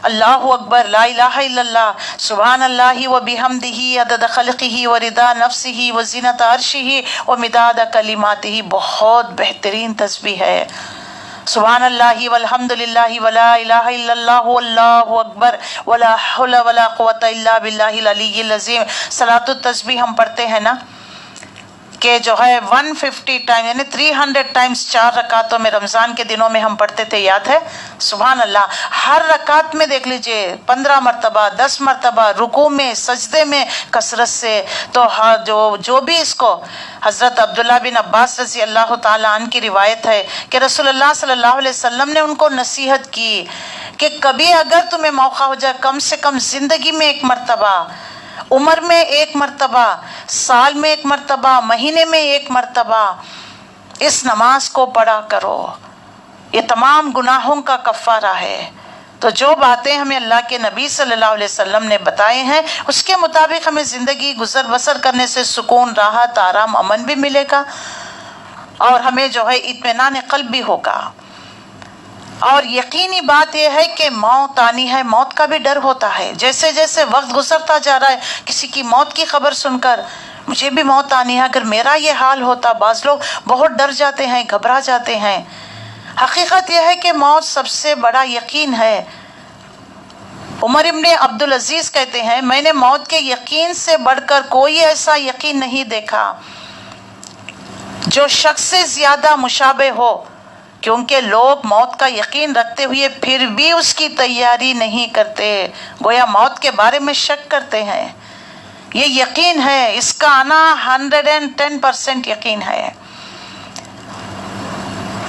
Speaker 1: اللہ اکبر، لا الہ الا اللہ، سبحان اللہ و بحمدہ عدد خلقہ و رضا نفسہ و زینت عرشہ و مداد کلماتہ۔ بہت بہترین تسبیح ہے، سبحان اللہ والحمد للہ ولا الہ الا اللہ واللہ اکبر ولا حول ولا قوۃ الا باللہ العلی العظیم۔ صلاۃ التسبیح ہم پڑھتے ہیں نا کہ جو ہے 150 ٹائم یعنی 300 ٹائمز 4 رکعتوں میں رمضان کے دنوں میں ہم پڑھتے تھے، یاد ہے؟ سبحان اللہ۔ ہر رکعت میں دیکھ لیجئے 15 مرتبہ، 10 مرتبہ، رکوع میں، سجدے میں کثرت سے۔ تو جو بھی اس کو حضرت عبداللہ بن عباس رضی اللہ تعالیٰ عنہ کی روایت ہے کہ رسول اللہ صلی اللہ علیہ وسلم نے ان کو نصیحت کی کہ کبھی اگر تمہیں موقع ہو جائے کم سے کم زندگی میں ایک مرتبہ، عمر میں ایک مرتبہ، سال میں ایک مرتبہ، مہینے میں ایک مرتبہ اس نماز کو پڑھا کرو، یہ تمام گناہوں کا کفارہ ہے۔ تو جو باتیں ہمیں اللہ کے نبی صلی اللہ علیہ وسلم نے بتائے ہیں اس کے مطابق ہمیں زندگی گزر بسر کرنے سے سکون، راحت، آرام، امن بھی ملے گا اور ہمیں جو ہے اطمینان قلب بھی ہوگا۔ اور یقینی بات یہ ہے کہ موت آنی ہے، موت کا بھی ڈر ہوتا ہے۔ جیسے جیسے وقت گزرتا جا رہا ہے کسی کی موت کی خبر سن کر مجھے بھی موت آنی ہے، اگر میرا یہ حال ہوتا، بعض لوگ بہت ڈر جاتے ہیں، گھبرا جاتے ہیں۔ حقیقت یہ ہے کہ موت سب سے بڑا یقین ہے۔ عمر ابن عبدالعزیز کہتے ہیں میں نے موت کے یقین سے بڑھ کر کوئی ایسا یقین نہیں دیکھا جو شخص سے زیادہ مشابہ ہو، کیونکہ لوگ موت کا یقین رکھتے ہوئے پھر بھی اس کی تیاری نہیں کرتے، گویا موت کے بارے میں شک کرتے ہیں۔ یہ یقین ہے، اس کا آنا 110% یقین ہے۔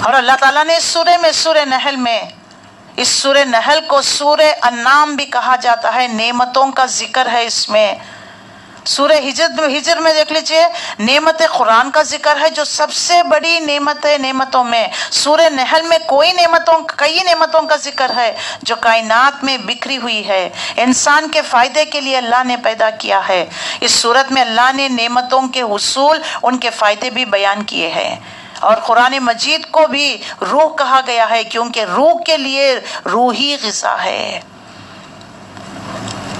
Speaker 1: اور اللہ تعالیٰ نے اس سورہ میں، سورہ نحل میں، اس سورہ نحل کو سورہ انعام بھی کہا جاتا ہے، نعمتوں کا ذکر ہے اس میں۔ سورہ ہجر میں دیکھ لیجئے نعمت قرآن کا ذکر ہے جو سب سے بڑی نعمت ہے نعمتوں میں۔ سورہ نحل میں کئی نعمتوں کا ذکر ہے جو کائنات میں بکھری ہوئی ہے، انسان کے فائدے کے لیے اللہ نے پیدا کیا ہے۔ اس صورت میں اللہ نے نعمتوں کے حصول، ان کے فائدے بھی بیان کیے ہیں۔ اور قرآن مجید کو بھی روح کہا گیا ہے کیونکہ روح کے لیے روحی غذا ہے۔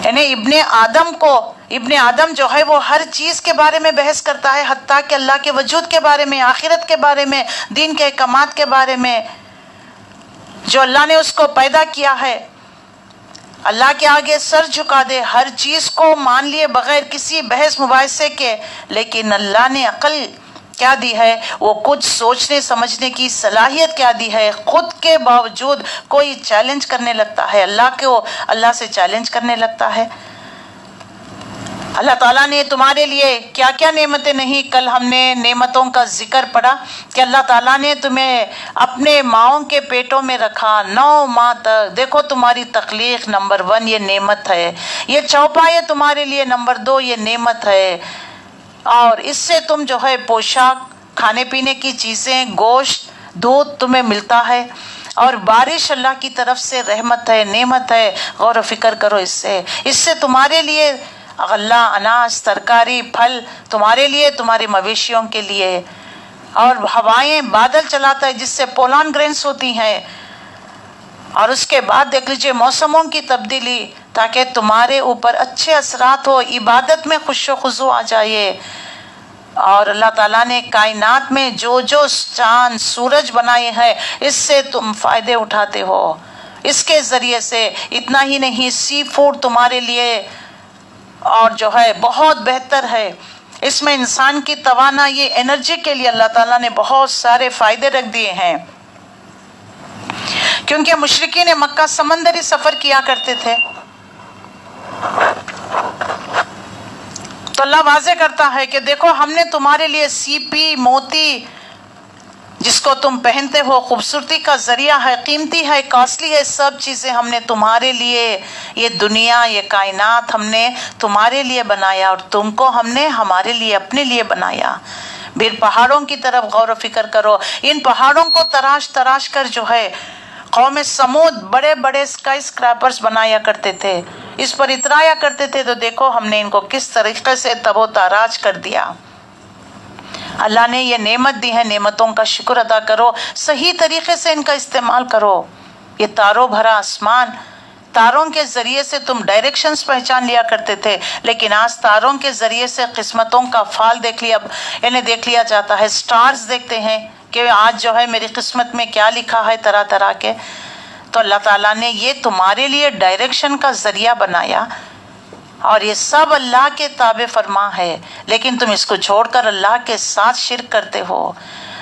Speaker 1: یعنی ابن آدم جو ہے وہ ہر چیز کے بارے میں بحث کرتا ہے، حتیٰ کہ اللہ کے وجود کے بارے میں، آخرت کے بارے میں، دین کے احکامات کے بارے میں، جو اللہ نے اس کو پیدا کیا ہے۔ اللہ کے آگے سر جھکا دے، ہر چیز کو مان لیے بغیر کسی بحث مباحثے کے، لیکن اللہ نے عقل کیا دی ہے، وہ کچھ سوچنے سمجھنے کی صلاحیت کیا دی ہے، خود کے باوجود کوئی چیلنج کرنے لگتا ہے، اللہ سے چیلنج کرنے لگتا ہے۔ اللہ تعالیٰ نے تمہارے لیے کیا کیا نعمتیں نہیں، کل ہم نے نعمتوں کا ذکر پڑھا کہ اللہ تعالیٰ نے تمہیں اپنے ماؤں کے پیٹوں میں رکھا 9 ماہ تک۔ دیکھو تمہاری تخلیق نمبر 1 یہ نعمت ہے، یہ چوپائے تمہارے لیے نمبر 2 یہ نعمت ہے، اور اس سے تم جو ہے پوشاک، کھانے پینے کی چیزیں، گوشت، دودھ تمہیں ملتا ہے، اور بارش اللہ کی طرف سے رحمت ہے، نعمت ہے۔ غور و فکر کرو اس سے تمہارے لیے غلہ، اناج، ترکاری، پھل تمہارے لیے، تمہارے مویشیوں کے لیے، اور ہوائیں، بادل چلاتا ہے جس سے پولان گرینس ہوتی ہیں، اور اس کے بعد دیکھ لیجئے موسموں کی تبدیلی تاکہ تمہارے اوپر اچھے اثرات ہو، عبادت میں خوش و خضوع آ جائے، اور اللہ تعالیٰ نے کائنات میں جو جو چاند سورج بنائے ہیں اس سے تم فائدے اٹھاتے ہو، اس کے ذریعے سے۔ اتنا ہی نہیں، سی فوڈ تمہارے لیے اور جو ہے بہت بہتر ہے، اس میں انسان کی توانائی انرجی کے لیے اللہ تعالیٰ نے بہت سارے فائدے رکھ دیے ہیں، کیونکہ مشرکین مکہ سمندری سفر کیا کرتے تھے۔ تو اللہ واضح کرتا ہے کہ دیکھو ہم نے تمہارے لیے سیپی، موتی جس کو تم پہنتے ہو، خوبصورتی کا ذریعہ ہے، قیمتی ہے، کاسٹلی ہے، سب چیزیں ہم نے تمہارے لیے، یہ دنیا، یہ کائنات ہم نے تمہارے لیے بنایا، اور تم کو ہم نے ہمارے لیے، اپنے لیے بنایا۔ پھر پہاڑوں کی طرف غور و فکر کرو، ان پہاڑوں کو تراش تراش کر جو ہے قوم سمود بڑے بڑے اسکائی اسکریپرز بنایا کرتے تھے، اس پر اترایا کرتے تھے، تو دیکھو ہم نے ان کو کس طریقے سے تب و تاراج کر دیا۔ اللہ نے یہ نعمت دی ہے، نعمتوں کا شکر ادا کرو، صحیح طریقے سے ان کا استعمال کرو۔ یہ تاروں بھرا آسمان، تاروں کے ذریعے سے تم ڈائریکشنز پہچان لیا کرتے تھے، لیکن آج تاروں کے ذریعے سے قسمتوں کا فال دیکھ لیا جاتا ہے، سٹارز دیکھتے ہیں کہ آج جو ہے میری قسمت میں کیا لکھا ہے، طرح طرح کے۔ تو اللہ تعالیٰ نے یہ تمہارے لیے ڈائریکشن کا ذریعہ بنایا، اور یہ سب اللہ کے تابع فرما ہے، لیکن تم اس کو چھوڑ کر اللہ کے ساتھ شرک کرتے ہو۔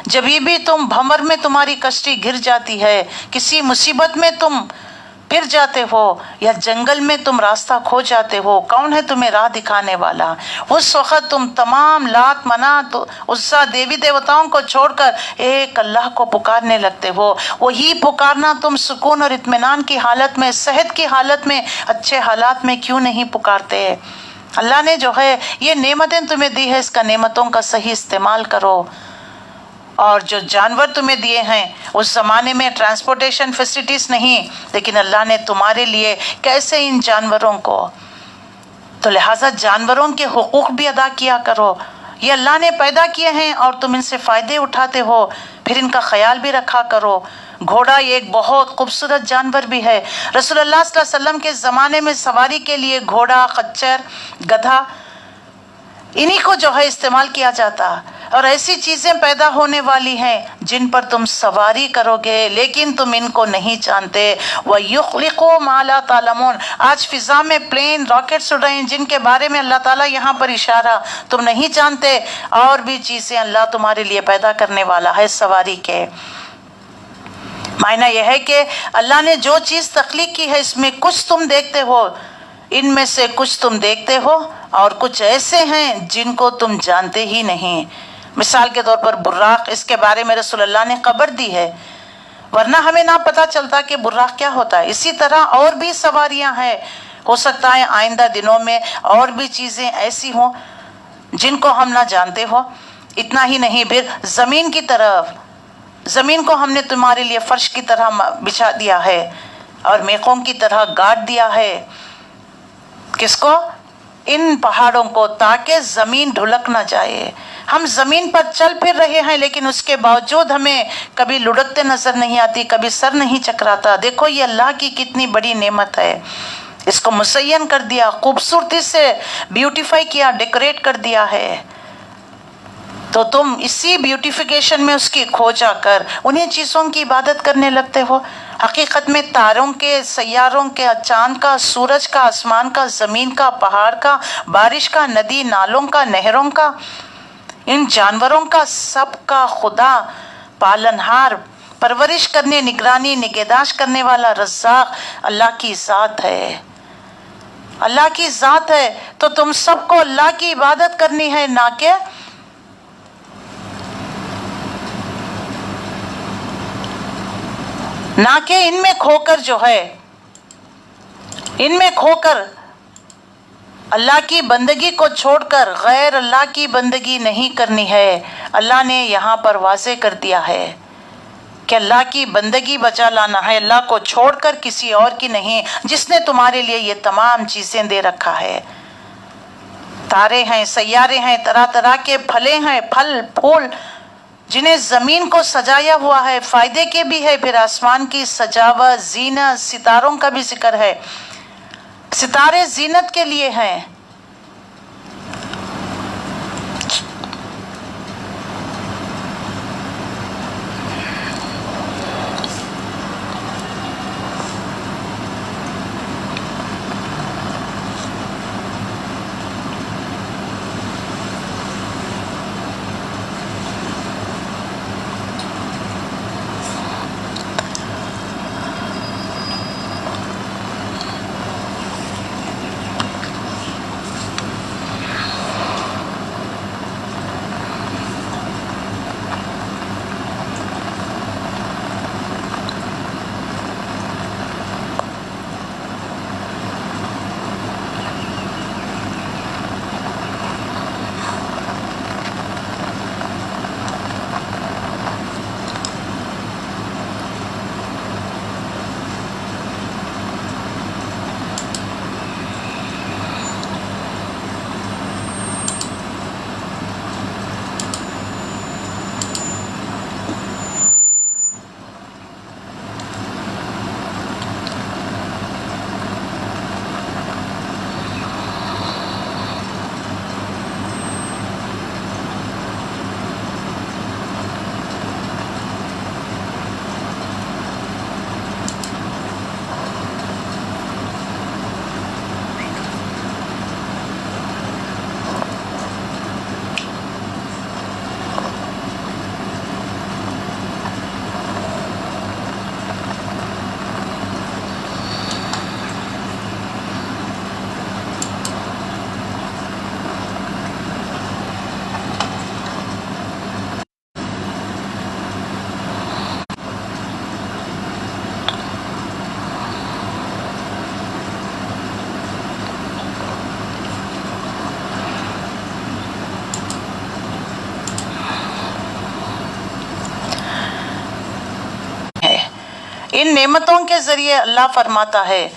Speaker 1: جب بھی تم بھنور میں تمہاری کشتی گر جاتی ہے، کسی مصیبت میں تم پھر جاتے ہو، یا جنگل میں تم راستہ کھو جاتے ہو، کون ہے تمہیں راہ دکھانے والا؟ اس وقت تم تمام لات، منات، عزا دیوی دیوتاؤں کو چھوڑ کر ایک اللہ کو پکارنے لگتے ہو۔ وہی پکارنا تم سکون اور اطمینان کی حالت میں، صحت کی حالت میں، اچھے حالات میں کیوں نہیں پکارتے؟ اللہ نے جو ہے یہ نعمتیں تمہیں دی ہے، اس کا نعمتوں کا صحیح استعمال کرو۔ اور جو جانور تمہیں دیے ہیں، اس زمانے میں ٹرانسپورٹیشن فیسلٹیز نہیں، لیکن اللہ نے تمہارے لیے کیسے ان جانوروں کو، تو لہٰذا جانوروں کے حقوق بھی ادا کیا کرو۔ یہ اللہ نے پیدا کیے ہیں اور تم ان سے فائدے اٹھاتے ہو، پھر ان کا خیال بھی رکھا کرو۔ گھوڑا ایک بہت خوبصورت جانور بھی ہے، رسول اللہ صلی اللہ علیہ وسلم کے زمانے میں سواری کے لیے گھوڑا، خچر، گدھا، انہی کو جو ہے استعمال کیا جاتا، اور ایسی چیزیں پیدا ہونے والی ہیں جن پر تم سواری کرو گے، لیکن تم ان کو نہیں جانتے۔ وَيُخْلِقُ مَا لَا تَعْلَمُونَ، آج فضا میں پلین، راکٹس اڑ رہے ہیں جن کے بارے میں اللہ تعالیٰ یہاں پر اشارہ تم نہیں جانتے، اور بھی چیزیں اللہ تمہارے لیے پیدا کرنے والا ہے سواری کے۔ معنی یہ ہے کہ اللہ نے جو چیز تخلیق کی ہے، اس میں کچھ تم دیکھتے ہو، ان میں سے کچھ تم دیکھتے ہو، اور کچھ ایسے ہیں جن کو تم جانتے ہی نہیں۔ مثال کے طور پر براق، اس کے بارے میں رسول اللہ نے خبر دی ہے، ورنہ ہمیں نہ پتہ چلتا کہ براق کیا ہوتا ہے۔ اسی طرح اور بھی سواریاں ہیں، ہو سکتا ہے آئندہ دنوں میں اور بھی چیزیں ایسی ہوں جن کو ہم نہ جانتے ہو۔ اتنا ہی نہیں، پھر زمین کی طرف، زمین کو ہم نے تمہارے لیے فرش کی طرح بچھا دیا ہے، اور میخوں کی طرح گاڑ دیا ہے۔ کس کو؟ ان پہاڑوں کو، تاکہ زمین ڈھلک نہ جائے۔ ہم زمین پر چل پھر رہے ہیں، لیکن اس کے باوجود ہمیں کبھی لڑکتے نظر نہیں آتی، کبھی سر نہیں چکراتا۔ دیکھو یہ اللہ کی کتنی بڑی نعمت ہے، اس کو مزین کر دیا، خوبصورتی سے بیوٹیفائی کیا، ڈیکوریٹ کر دیا ہے، تو تم اسی بیوٹیفیکیشن میں اس کی کھو جا کر انہیں چیزوں کی عبادت کرنے لگتے ہو۔ حقیقت میں تاروں کے، سیاروں کے، چاند کا، سورج کا، آسمان کا، زمین کا، پہاڑ کا، بارش کا، ندی نالوں کا، نہروں کا، ان جانوروں کا، سب کا خدا، پالنہار، پرورش کرنے، نگرانی، نگہداشت کرنے والا رزاق اللہ کی ذات ہے۔ اللہ کی ذات ہے، تو تم سب کو اللہ کی عبادت کرنی ہے، نہ کہ ان میں کھو کر جو ہے، ان میں کھو کر اللہ کی بندگی کو چھوڑ کر غیر اللہ کی بندگی نہیں کرنی ہے۔ اللہ نے یہاں پر واضح کر دیا ہے کہ اللہ کی بندگی بچا لانا ہے، اللہ کو چھوڑ کر کسی اور کی نہیں، جس نے تمہارے لیے یہ تمام چیزیں دے رکھا ہے۔ تارے ہیں، سیارے ہیں، طرح طرح کے پھلے ہیں، پھل پھول جنہیں زمین کو سجایا ہوا ہے، فائدے کے بھی ہے، پھر آسمان کی سجاوٹ، زینت، ستاروں کا بھی ذکر ہے، ستارے زینت کے لیے ہیں۔ ان نعمتوں کے ذریعے اللہ فرماتا ہے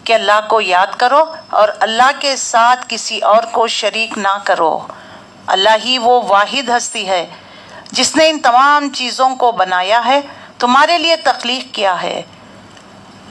Speaker 1: کہ اللہ کو یاد کرو اور اللہ کے ساتھ کسی اور کو شریک نہ کرو۔ اللہ ہی وہ واحد ہستی ہے جس نے ان تمام چیزوں کو بنایا ہے، تمہارے لیے تخلیق کیا ہے،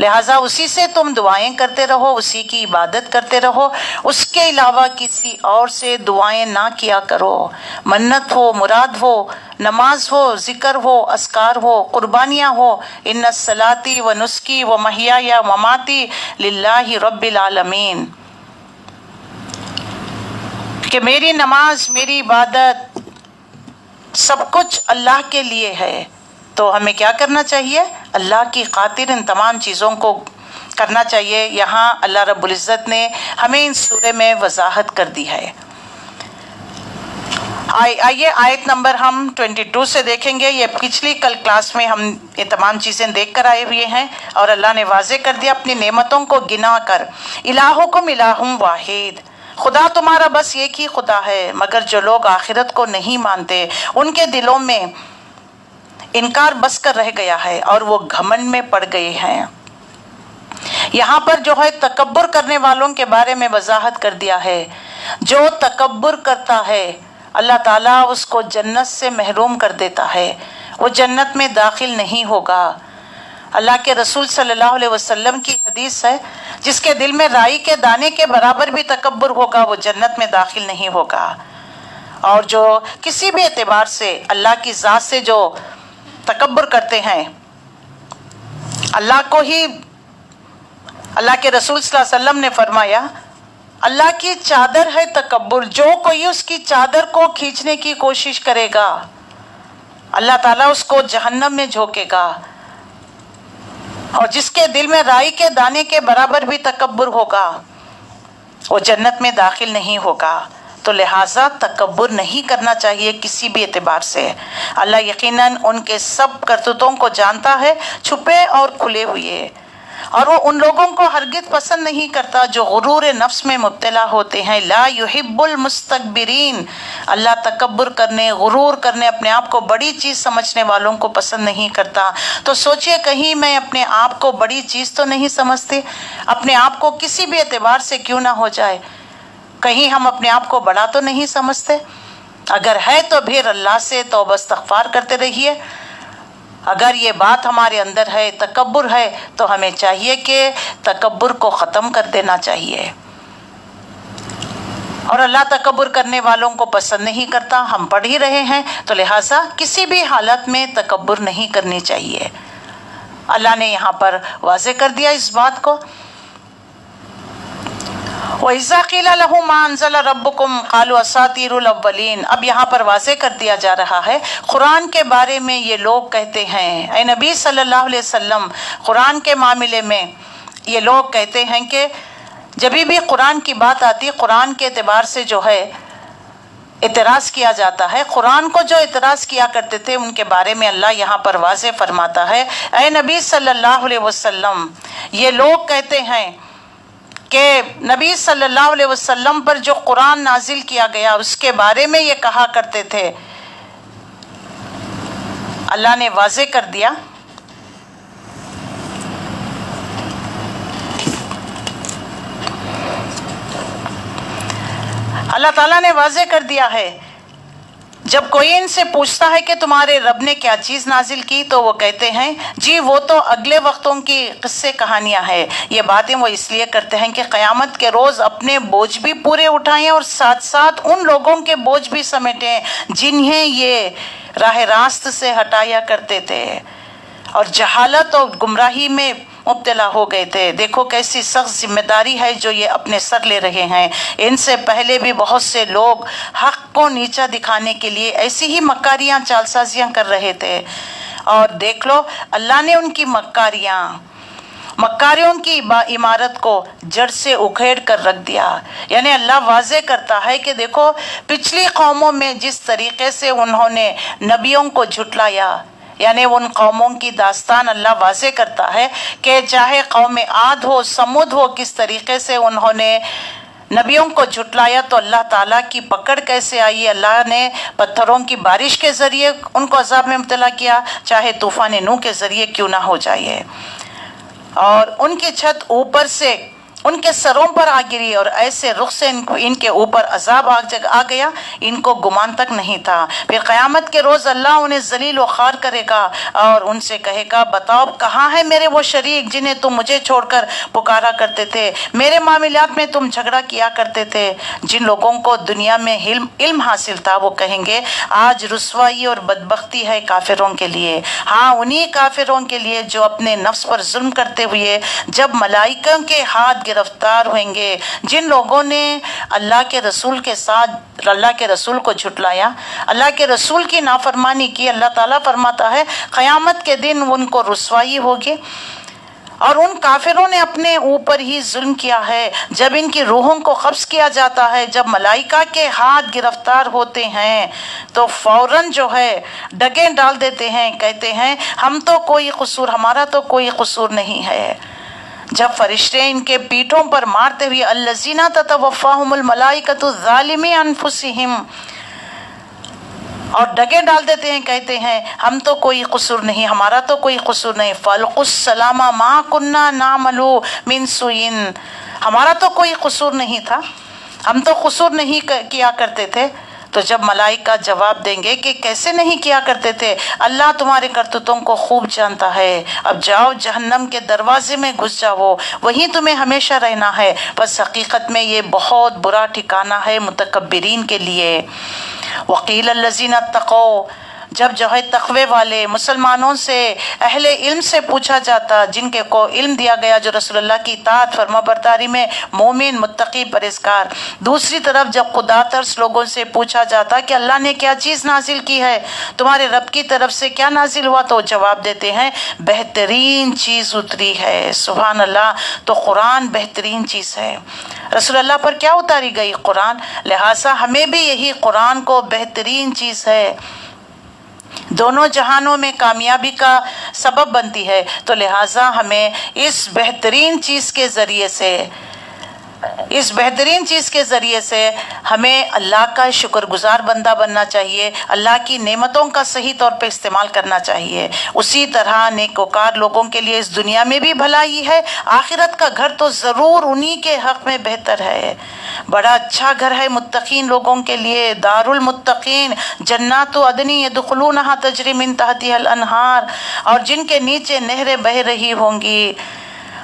Speaker 1: لہٰذا اسی سے تم دعائیں کرتے رہو، اسی کی عبادت کرتے رہو، اس کے علاوہ کسی اور سے دعائیں نہ کیا کرو۔ منت ہو، مراد ہو، نماز ہو، ذکر ہو، اذکار ہو، قربانیاں ہو، ان الصلاۃ و نسکی و محیای و مماتی للہ رب العالمین، کہ میری نماز، میری عبادت سب کچھ اللہ کے لیے ہے۔ تو ہمیں کیا کرنا چاہیے؟ اللہ کی خاطر ان تمام چیزوں کو کرنا چاہیے۔ یہاں اللہ رب العزت نے ہمیں ان سورے میں وضاحت کر دی ہے۔ آئیے آیت نمبر ہم 22 سے دیکھیں گے۔ یہ پچھلی کل کلاس میں ہم یہ تمام چیزیں دیکھ کر آئے ہوئے ہیں، اور اللہ نے واضح کر دیا اپنی نعمتوں کو گنا کر، الہکم الہ واحد، خدا تمہارا بس ایک ہی خدا ہے، مگر جو لوگ آخرت کو نہیں مانتے ان کے دلوں میں انکار بس کر رہ گیا ہے اور وہ گھمنڈ میں پڑ گئے ہیں۔ یہاں پر جو ہے تکبر کرنے والوں کے بارے میں وضاحت کر دیا ہے۔ جو تکبر کرتا ہے اللہ تعالیٰ اس کو جنت سے محروم کر دیتا ہے، وہ جنت میں داخل نہیں ہوگا۔ اللہ کے رسول صلی اللہ علیہ وسلم کی حدیث ہے، جس کے دل میں رائی کے دانے کے برابر بھی تکبر ہوگا وہ جنت میں داخل نہیں ہوگا۔ اور جو کسی بھی اعتبار سے اللہ کی ذات سے جو تکبر کرتے ہیں، اللہ کو ہی، اللہ کے رسول صلی اللہ علیہ وسلم نے فرمایا اللہ کی چادر ہے تکبر، جو کوئی اس کی چادر کو کھینچنے کی کوشش کرے گا اللہ تعالیٰ اس کو جہنم میں جھونکے گا۔ اور جس کے دل میں رائی کے دانے کے برابر بھی تکبر ہوگا وہ جنت میں داخل نہیں ہوگا۔ تو لہٰذا تکبر نہیں کرنا چاہیے کسی بھی اعتبار سے۔ اللہ یقیناً ان کے سب کرتوتوں کو جانتا ہے، چھپے اور کھلے ہوئے، اور وہ ان لوگوں کو ہرگز پسند نہیں کرتا جو غرور نفس میں مبتلا ہوتے ہیں۔ لا یحب المستکبرین، اللہ تکبر کرنے، غرور کرنے، اپنے آپ کو بڑی چیز سمجھنے والوں کو پسند نہیں کرتا۔ تو سوچئے کہیں میں اپنے آپ کو بڑی چیز تو نہیں سمجھتے، اپنے آپ کو کسی بھی اعتبار سے کیوں نہ ہو جائے، کہیں ہم اپنے آپ کو بڑا تو نہیں سمجھتے؟ اگر ہے تو پھر اللہ سے توبہ استغفار کرتے رہیے۔ اگر یہ بات ہمارے اندر ہے، تکبر ہے، تو ہمیں چاہیے کہ تکبر کو ختم کر دینا چاہیے۔ اور اللہ تکبر کرنے والوں کو پسند نہیں کرتا، ہم پڑھ ہی رہے ہیں، تو لہٰذا کسی بھی حالت میں تکبر نہیں کرنی چاہیے۔ اللہ نے یہاں پر واضح کر دیا اس بات کو۔ وَإِذَا قِيلَ لَهُمْ مَا أَنزَلَ رَبُّكُمْ قَالُوا أَسَاطِيرُ الْأَوَّلِينَ۔ اب یہاں پر واضح کر دیا جا رہا ہے قرآن کے بارے میں۔ یہ لوگ کہتے ہیں، اے نبی صلی اللہ علیہ وسلم، قرآن کے معاملے میں یہ لوگ کہتے ہیں کہ جب بھی قرآن کی بات آتی، قرآن کے اعتبار سے جو ہے اعتراض کیا جاتا ہے، قرآن کو جو اعتراض کیا کرتے تھے ان کے بارے میں اللہ یہاں پر واضح فرماتا ہے، اے نبی صلی اللہ علیہ وسلم، یہ لوگ کہتے ہیں کہ نبی صلی اللہ علیہ وسلم پر جو قرآن نازل کیا گیا اس کے بارے میں یہ کہا کرتے تھے۔ اللہ نے واضح کر دیا، اللہ تعالیٰ نے واضح کر دیا ہے، جب کوئی ان سے پوچھتا ہے کہ تمہارے رب نے کیا چیز نازل کی، تو وہ کہتے ہیں جی وہ تو اگلے وقتوں کی قصے کہانیاں ہیں۔ یہ باتیں وہ اس لیے کرتے ہیں کہ قیامت کے روز اپنے بوجھ بھی پورے اٹھائیں اور ساتھ ساتھ ان لوگوں کے بوجھ بھی سمیٹیں جنہیں یہ راہ راست سے ہٹایا کرتے تھے اور جہالت اور گمراہی میں مبتلا ہو گئے تھے۔ دیکھو کیسی سخت ذمہ داری ہے جو یہ اپنے سر لے رہے ہیں۔ ان سے پہلے بھی بہت سے لوگ حق کو نیچا دکھانے کے لیے ایسی ہی مکاریاں چال سازیاں کر رہے تھے، اور دیکھ لو اللہ نے ان کی مکاریوں کی عمارت کو جڑ سے اکھیڑ کر رکھ دیا۔ یعنی اللہ واضح کرتا ہے کہ دیکھو پچھلی قوموں میں جس طریقے سے انہوں نے نبیوں کو جھٹلایا، یعنی ان قوموں کی داستان اللہ واضح کرتا ہے کہ چاہے قوم عاد ہو، سمود ہو، کس طریقے سے انہوں نے نبیوں کو جھٹلایا تو اللہ تعالیٰ کی پکڑ کیسے آئی؟ اللہ نے پتھروں کی بارش کے ذریعے ان کو عذاب میں مبتلا کیا، چاہے طوفان نوح کے ذریعے کیوں نہ ہو جائے، اور ان کی چھت اوپر سے ان کے سروں پر آ گری اور ایسے رخ سے ان کے اوپر عذاب آ گیا، ان کو گمان تک نہیں تھا۔ پھر قیامت کے روز اللہ انہیں ذلیل و خوار کرے گا اور ان سے کہے گا بتاؤ کہاں ہے میرے وہ شریک جنہیں تم مجھے چھوڑ کر پکارا کرتے تھے، میرے معاملات میں تم جھگڑا کیا کرتے تھے۔ جن لوگوں کو دنیا میں علم حاصل تھا وہ کہیں گے آج رسوائی اور بدبختی ہے کافروں کے لیے، ہاں انہی کافروں کے لیے جو اپنے نفس پر ظلم کرتے ہوئے جب ملائکوں کے ہاتھ گرفتار ہوئیں گے۔ جن لوگوں نے اللہ کے رسول کے ساتھ اللہ کے رسول کو جھٹلایا، اللہ کے رسول کی نافرمانی کی، اللہ تعالیٰ فرماتا ہے قیامت کے دن ان کو رسوائی ہوگی، اور ان کافروں نے اپنے اوپر ہی ظلم کیا ہے۔ جب ان کی روحوں کو قبض کیا جاتا ہے، جب ملائکہ کے ہاتھ گرفتار ہوتے ہیں تو فوراً جو ہے ڈگیں ڈال دیتے ہیں، کہتے ہیں ہمارا تو کوئی قصور نہیں ہے۔ جب فرشتے ان کے پیٹھوں پر مارتے ہوئے الذین تتوفاہم الملائکۃ ظالمی انفسہم اور ڈگے ڈال دیتے ہیں، کہتے ہیں ہم تو کوئی قصور نہیں، ہمارا تو کوئی قصور نہیں، فالقوا السلام ما کنا نعمل من سوء، ہمارا تو کوئی قصور نہیں تھا، ہم تو قصور نہیں کیا کرتے تھے۔ تو جب ملائکہ جواب دیں گے کہ کیسے نہیں کیا کرتے تھے، اللہ تمہارے کرتوتوں کو خوب جانتا ہے، اب جاؤ جہنم کے دروازے میں گھس جاؤ، وہیں تمہیں ہمیشہ رہنا ہے، بس حقیقت میں یہ بہت برا ٹھکانہ ہے متکبرین کے لیے۔ وقیل الذین اتقوا، جب جو ہے تقوی والے مسلمانوں سے اہل علم سے پوچھا جاتا، جن کے کو علم دیا گیا جو رسول اللہ کی اطاعت فرما برداری میں مومن متقی پرہیزگار، دوسری طرف جب خدا ترس لوگوں سے پوچھا جاتا کہ اللہ نے کیا چیز نازل کی ہے، تمہارے رب کی طرف سے کیا نازل ہوا، تو جواب دیتے ہیں بہترین چیز اتری ہے۔ سبحان اللہ، تو قرآن بہترین چیز ہے، رسول اللہ پر کیا اتاری گئی؟ قرآن، لہٰذا ہمیں بھی یہی قرآن کو بہترین چیز ہے، دونوں جہانوں میں کامیابی کا سبب بنتی ہے، تو لہٰذا ہمیں اس بہترین چیز کے ذریعے سے ہمیں اللہ کا شکر گزار بندہ بننا چاہیے، اللہ کی نعمتوں کا صحیح طور پہ استعمال کرنا چاہیے۔ اسی طرح نیکوکار لوگوں کے لیے اس دنیا میں بھی بھلائی ہے، آخرت کا گھر تو ضرور انہی کے حق میں بہتر ہے، بڑا اچھا گھر ہے متقین لوگوں کے لیے، دار المتقین جنات عدن یدخلونہا تجری من تحتہا الانہار، اور جن کے نیچے نہریں بہہ رہی ہوں گی،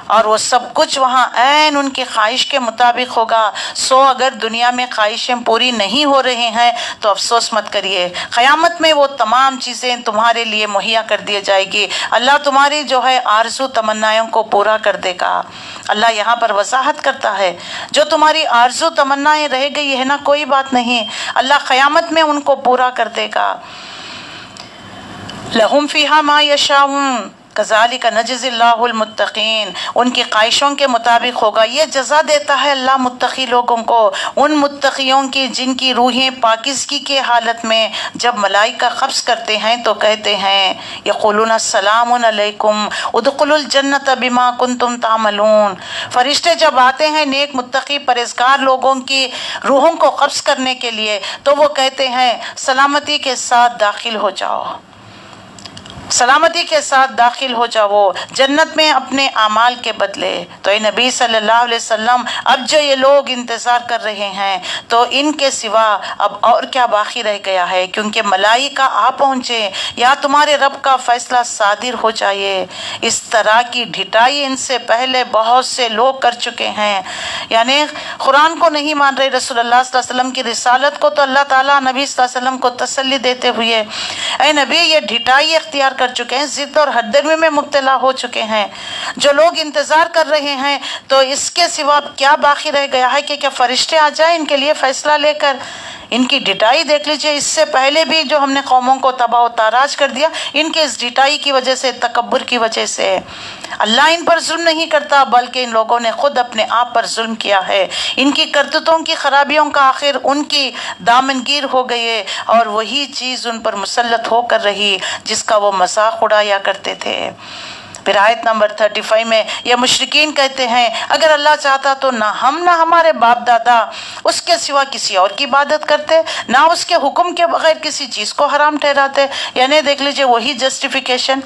Speaker 1: اور وہ سب کچھ وہاں عین ان کی خواہش کے مطابق ہوگا۔ سو اگر دنیا میں خواہشیں پوری نہیں ہو رہے ہیں تو افسوس مت کریے، قیامت میں وہ تمام چیزیں تمہارے لیے مہیا کر دی جائے گی، اللہ تمہاری جو ہے آرزو تمنائیوں کو پورا کر دے گا۔ اللہ یہاں پر وضاحت کرتا ہے جو تمہاری آرزو تمنائیں رہ گئی ہے نا، کوئی بات نہیں، اللہ قیامت میں ان کو پورا کر دے گا۔ لہم فیہا ما یشاؤون کذالک نجزی اللہ المتقین، ان کی خواہشوں کے مطابق ہوگا، یہ جزا دیتا ہے اللہ متقی لوگوں کو، ان متقیوں کی جن کی روحیں پاکیزگی کے حالت میں جب ملائکہ قبض کرتے ہیں تو کہتے ہیں یقولون السلام علیکم ادخلوا الجنۃ بما کنتم تعملون، فرشتے جب آتے ہیں نیک متقی پرہیزگار لوگوں کی روحوں کو قبض کرنے کے لیے تو وہ کہتے ہیں سلامتی کے ساتھ داخل ہو جاؤ، سلامتی کے ساتھ داخل ہو جاؤ جنت میں اپنے اعمال کے بدلے۔ تو اے نبی صلی اللہ علیہ وسلم، اب جو یہ لوگ انتظار کر رہے ہیں تو ان کے سوا اب اور کیا باقی رہ گیا ہے، کیونکہ ملائکہ آ پہنچے یا تمہارے رب کا فیصلہ صادر ہو جائے۔ اس طرح کی ڈھٹائی ان سے پہلے بہت سے لوگ کر چکے ہیں، یعنی قرآن کو نہیں مان رہے، رسول اللہ صلی اللہ علیہ وسلم کی رسالت کو، تو اللہ تعالیٰ نبی صلی اللہ علیہ وسلم کو تسلی دیتے ہوئے اے نبی یہ ڈھٹائی اختیار کر چکے ہیں، ضد اور حد درمی میں مبتلا ہو چکے ہیں، جو لوگ انتظار کر رہے ہیں تو اس کے سوا کیا باقی رہ گیا ہے کہ کیا فرشتے آ جائیں ان کے لیے فیصلہ لے کر؟ ان کی ڈھٹائی دیکھ لیجئے، اس سے پہلے بھی جو ہم نے قوموں کو تباہ و تاراج کر دیا، ان کے اس ڈھٹائی کی وجہ سے، تکبر کی وجہ سے۔ اللہ ان پر ظلم نہیں کرتا بلکہ ان لوگوں نے خود اپنے آپ پر ظلم کیا ہے، ان کی کرتوتوں کی خرابیوں کا آخر ان کی دامنگیر ہو گئے، اور وہی چیز ان پر مسلط ہو کر رہی جس کا وہ مذاق اڑایا کرتے تھے۔ پھر آیت نمبر 35 میں یہ مشرکین کہتے ہیں اگر اللہ چاہتا تو نہ ہم نہ ہمارے باپ دادا اس کے سوا کسی اور کی عبادت کرتے، نہ اس کے حکم کے بغیر کسی چیز کو حرام ٹھہراتے۔ یعنی دیکھ لیجئے وہی جسٹیفیکیشن،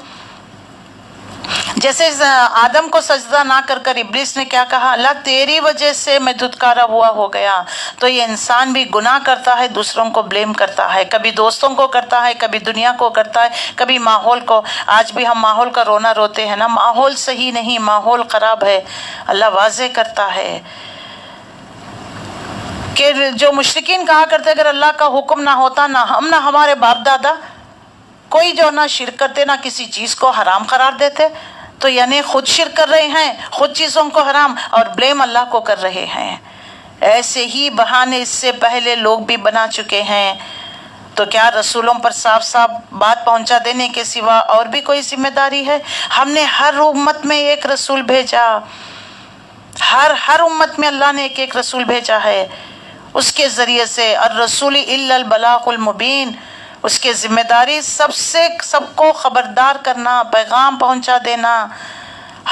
Speaker 1: جیسے آدم کو سجدہ نہ کر کر ابلیس نے کیا کہا، اللہ تیری وجہ سے میں دھتکارا ہوا ہو گیا۔ تو یہ انسان بھی گناہ کرتا ہے، دوسروں کو بلیم کرتا ہے، کبھی دوستوں کو کرتا ہے، کبھی دنیا کو کرتا ہے، کبھی ماحول کو۔ آج بھی ہم ماحول کا رونا روتے ہیں نا، ماحول صحیح نہیں، ماحول خراب ہے۔ اللہ واضح کرتا ہے کہ جو مشرکین کہا کرتے اگر اللہ کا حکم نہ ہوتا، نہ ہم نہ ہمارے باپ دادا کوئی جو نہ شرک کرتے، نہ کسی چیز کو حرام قرار دیتے، تو یعنی خود شرک کر رہے ہیں، خود چیزوں کو حرام اور بلیم اللہ کو کر رہے ہیں۔ ایسے ہی بہانے اس سے پہلے لوگ بھی بنا چکے ہیں۔ تو کیا رسولوں پر صاف صاف بات پہنچا دینے کے سوا اور بھی کوئی ذمہ داری ہے؟ ہم نے ہر امت میں ایک رسول بھیجا، ہر امت میں اللہ نے ایک ایک رسول بھیجا ہے، اس کے ذریعے سے الرسول الا البلاغ المبین، اس کے ذمہ داری سب کو خبردار کرنا، پیغام پہنچا دینا۔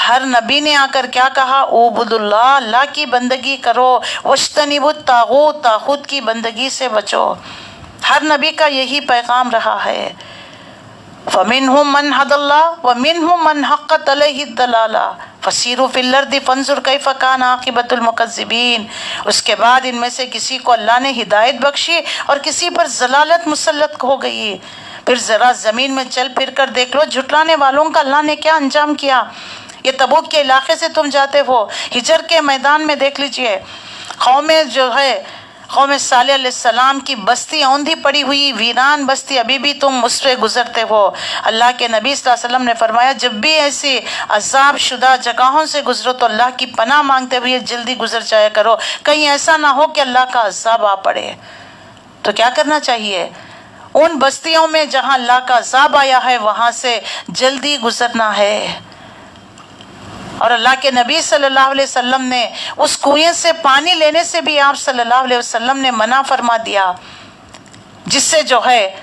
Speaker 1: ہر نبی نے آ کر کیا کہا، اعبدوا اللہ، اللہ کی بندگی کرو، واجتنبوا الطاغوت، طاغوت کی بندگی سے بچو۔ ہر نبی کا یہی پیغام رہا ہے۔ فَمِنْهُمْ مَنْ هَدَى اللَّهُ وَمِنْهُمْ مَنْ حَقَّتْ عَلَيْهِ الضَّلَالَةُ فَسِيرُوا فِي الْأَرْضِ فَانظُرْوا كَيْفَ كَانَ عَاقِبَةُ الْمُكَذِّبِينَ۔ اس کے بعد ان میں سے کسی کو اللہ نے ہدایت بخشی اور کسی پر ضلالت مسلط ہو گئی۔ پھر ذرا زمین میں چل پھر کر دیکھ لو جھٹلانے والوں کا اللہ نے کیا انجام کیا۔ یہ تبوک کے علاقے سے تم جاتے ہو، ہجر کے میدان میں دیکھ لیجئے، قوم صالح علیہ السلام کی بستی اوندھی پڑی ہوئی ویران بستی، ابھی بھی تم اس پہ گزرتے ہو۔ اللہ کے نبی صلی اللہ علیہ وسلم نے فرمایا جب بھی ایسی عذاب شدہ جگہوں سے گزرو تو اللہ کی پناہ مانگتے ہوئے جلدی گزر جایا کرو، کہیں ایسا نہ ہو کہ اللہ کا عذاب آ پڑے۔ تو کیا کرنا چاہیے؟ ان بستیوں میں جہاں اللہ کا عذاب آیا ہے وہاں سے جلدی گزرنا ہے۔ اور اللہ کے نبی صلی اللہ علیہ وسلم نے اس کنویں سے پانی لینے سے بھی آپ صلی اللہ علیہ وسلم نے منع فرما دیا، جس سے جو ہے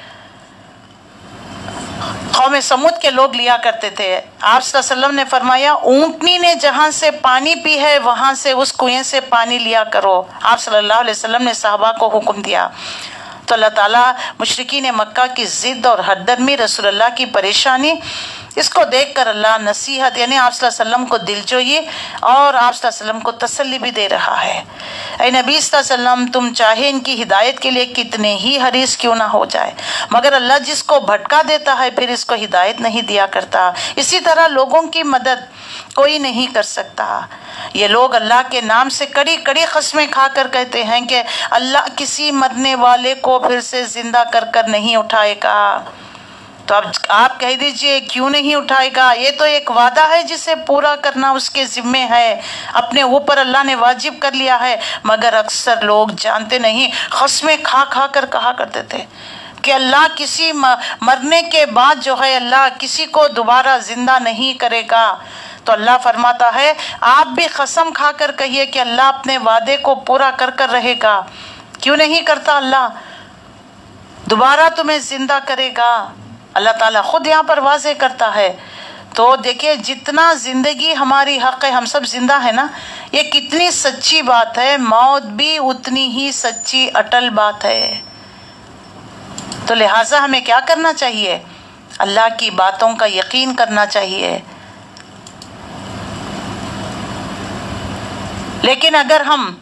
Speaker 1: قوم سمود کے لوگ لیا کرتے تھے۔ آپ صلی اللہ علیہ وسلم نے فرمایا اونٹنی نے جہاں سے پانی پی ہے وہاں سے اس کنویں سے پانی لیا کرو۔ آپ صلی اللہ علیہ وسلم نے صحابہ کو حکم دیا۔ تو اللہ تعالیٰ مشرکین مکہ کی ضد اور حد درمی، رسول اللہ کی پریشانی، اس کو دیکھ کر اللہ نصیحت یعنی آپ صلی اللہ علیہ وسلم کو دلجوئی اور آپ صلی اللہ علیہ وسلم کو تسلی بھی دے رہا ہے۔ اے نبی صلی اللہ علیہ وسلم، تم چاہے ان کی ہدایت کے لیے کتنے ہی حریص کیوں نہ ہو جائے، مگر اللہ جس کو بھٹکا دیتا ہے پھر اس کو ہدایت نہیں دیا کرتا۔ اسی طرح لوگوں کی مدد کوئی نہیں کر سکتا۔ یہ لوگ اللہ کے نام سے کڑی کڑی قسمیں کھا کر کہتے ہیں کہ اللہ کسی مرنے والے کو پھر سے زندہ کر کر نہیں اٹھائے گا۔ تو اب آپ کہہ دیجئے کیوں نہیں اٹھائے گا؟ یہ تو ایک وعدہ ہے جسے پورا کرنا اس کے ذمے ہے، اپنے اوپر اللہ نے واجب کر لیا ہے، مگر اکثر لوگ جانتے نہیں، قسمیں کھا کھا کر کہا کرتے تھے کہ اللہ کسی مرنے کے بعد جو ہے اللہ کسی کو دوبارہ زندہ نہیں کرے گا۔ تو اللہ فرماتا ہے آپ بھی قسم کھا کر کہیے کہ اللہ اپنے وعدے کو پورا کر کر رہے گا۔ کیوں نہیں کرتا؟ اللہ دوبارہ تمہیں زندہ کرے گا۔ اللہ تعالیٰ خود یہاں پر واضح کرتا ہے۔ تو دیکھیے جتنا زندگی ہماری حق ہے، ہم سب زندہ ہیں نا، یہ کتنی سچی بات ہے، موت بھی اتنی ہی سچی اٹل بات ہے۔ تو لہٰذا ہمیں کیا کرنا چاہیے؟ اللہ کی باتوں کا یقین کرنا چاہیے۔ لیکن اگر ہم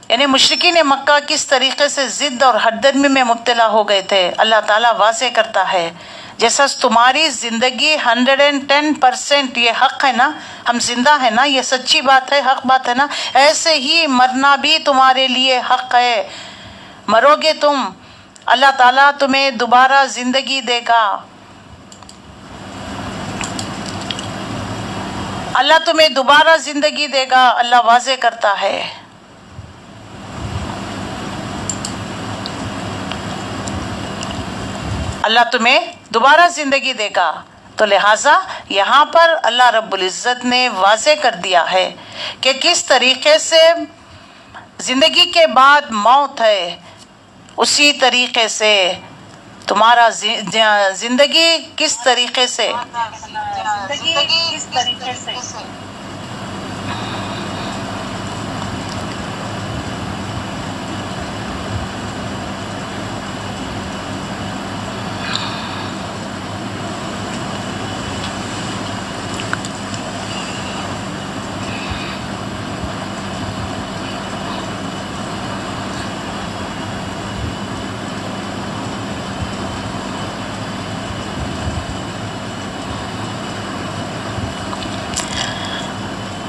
Speaker 1: یعنی مشرکین مکہ کس طریقے سے ضد اور حد درمی میں مبتلا ہو گئے تھے، اللہ تعالیٰ واضح کرتا ہے جیسا تمہاری زندگی 110% یہ حق ہے نا، ہم زندہ ہیں نا، یہ سچی بات ہے، حق بات ہے نا، ایسے ہی مرنا بھی تمہارے لیے حق ہے۔ مرو گے تم، اللہ تعالیٰ تمہیں دوبارہ زندگی دے گا، اللہ تمہیں دوبارہ زندگی دے گا۔ اللہ واضح کرتا ہے۔ اللہ تمہیں دوبارہ زندگی دے گا۔ تو لہٰذا یہاں پر اللہ رب العزت نے واضح کر دیا ہے کہ کس طریقے سے زندگی کے بعد موت ہے، اسی طریقے سے تمہارا زندگی کس طریقے سے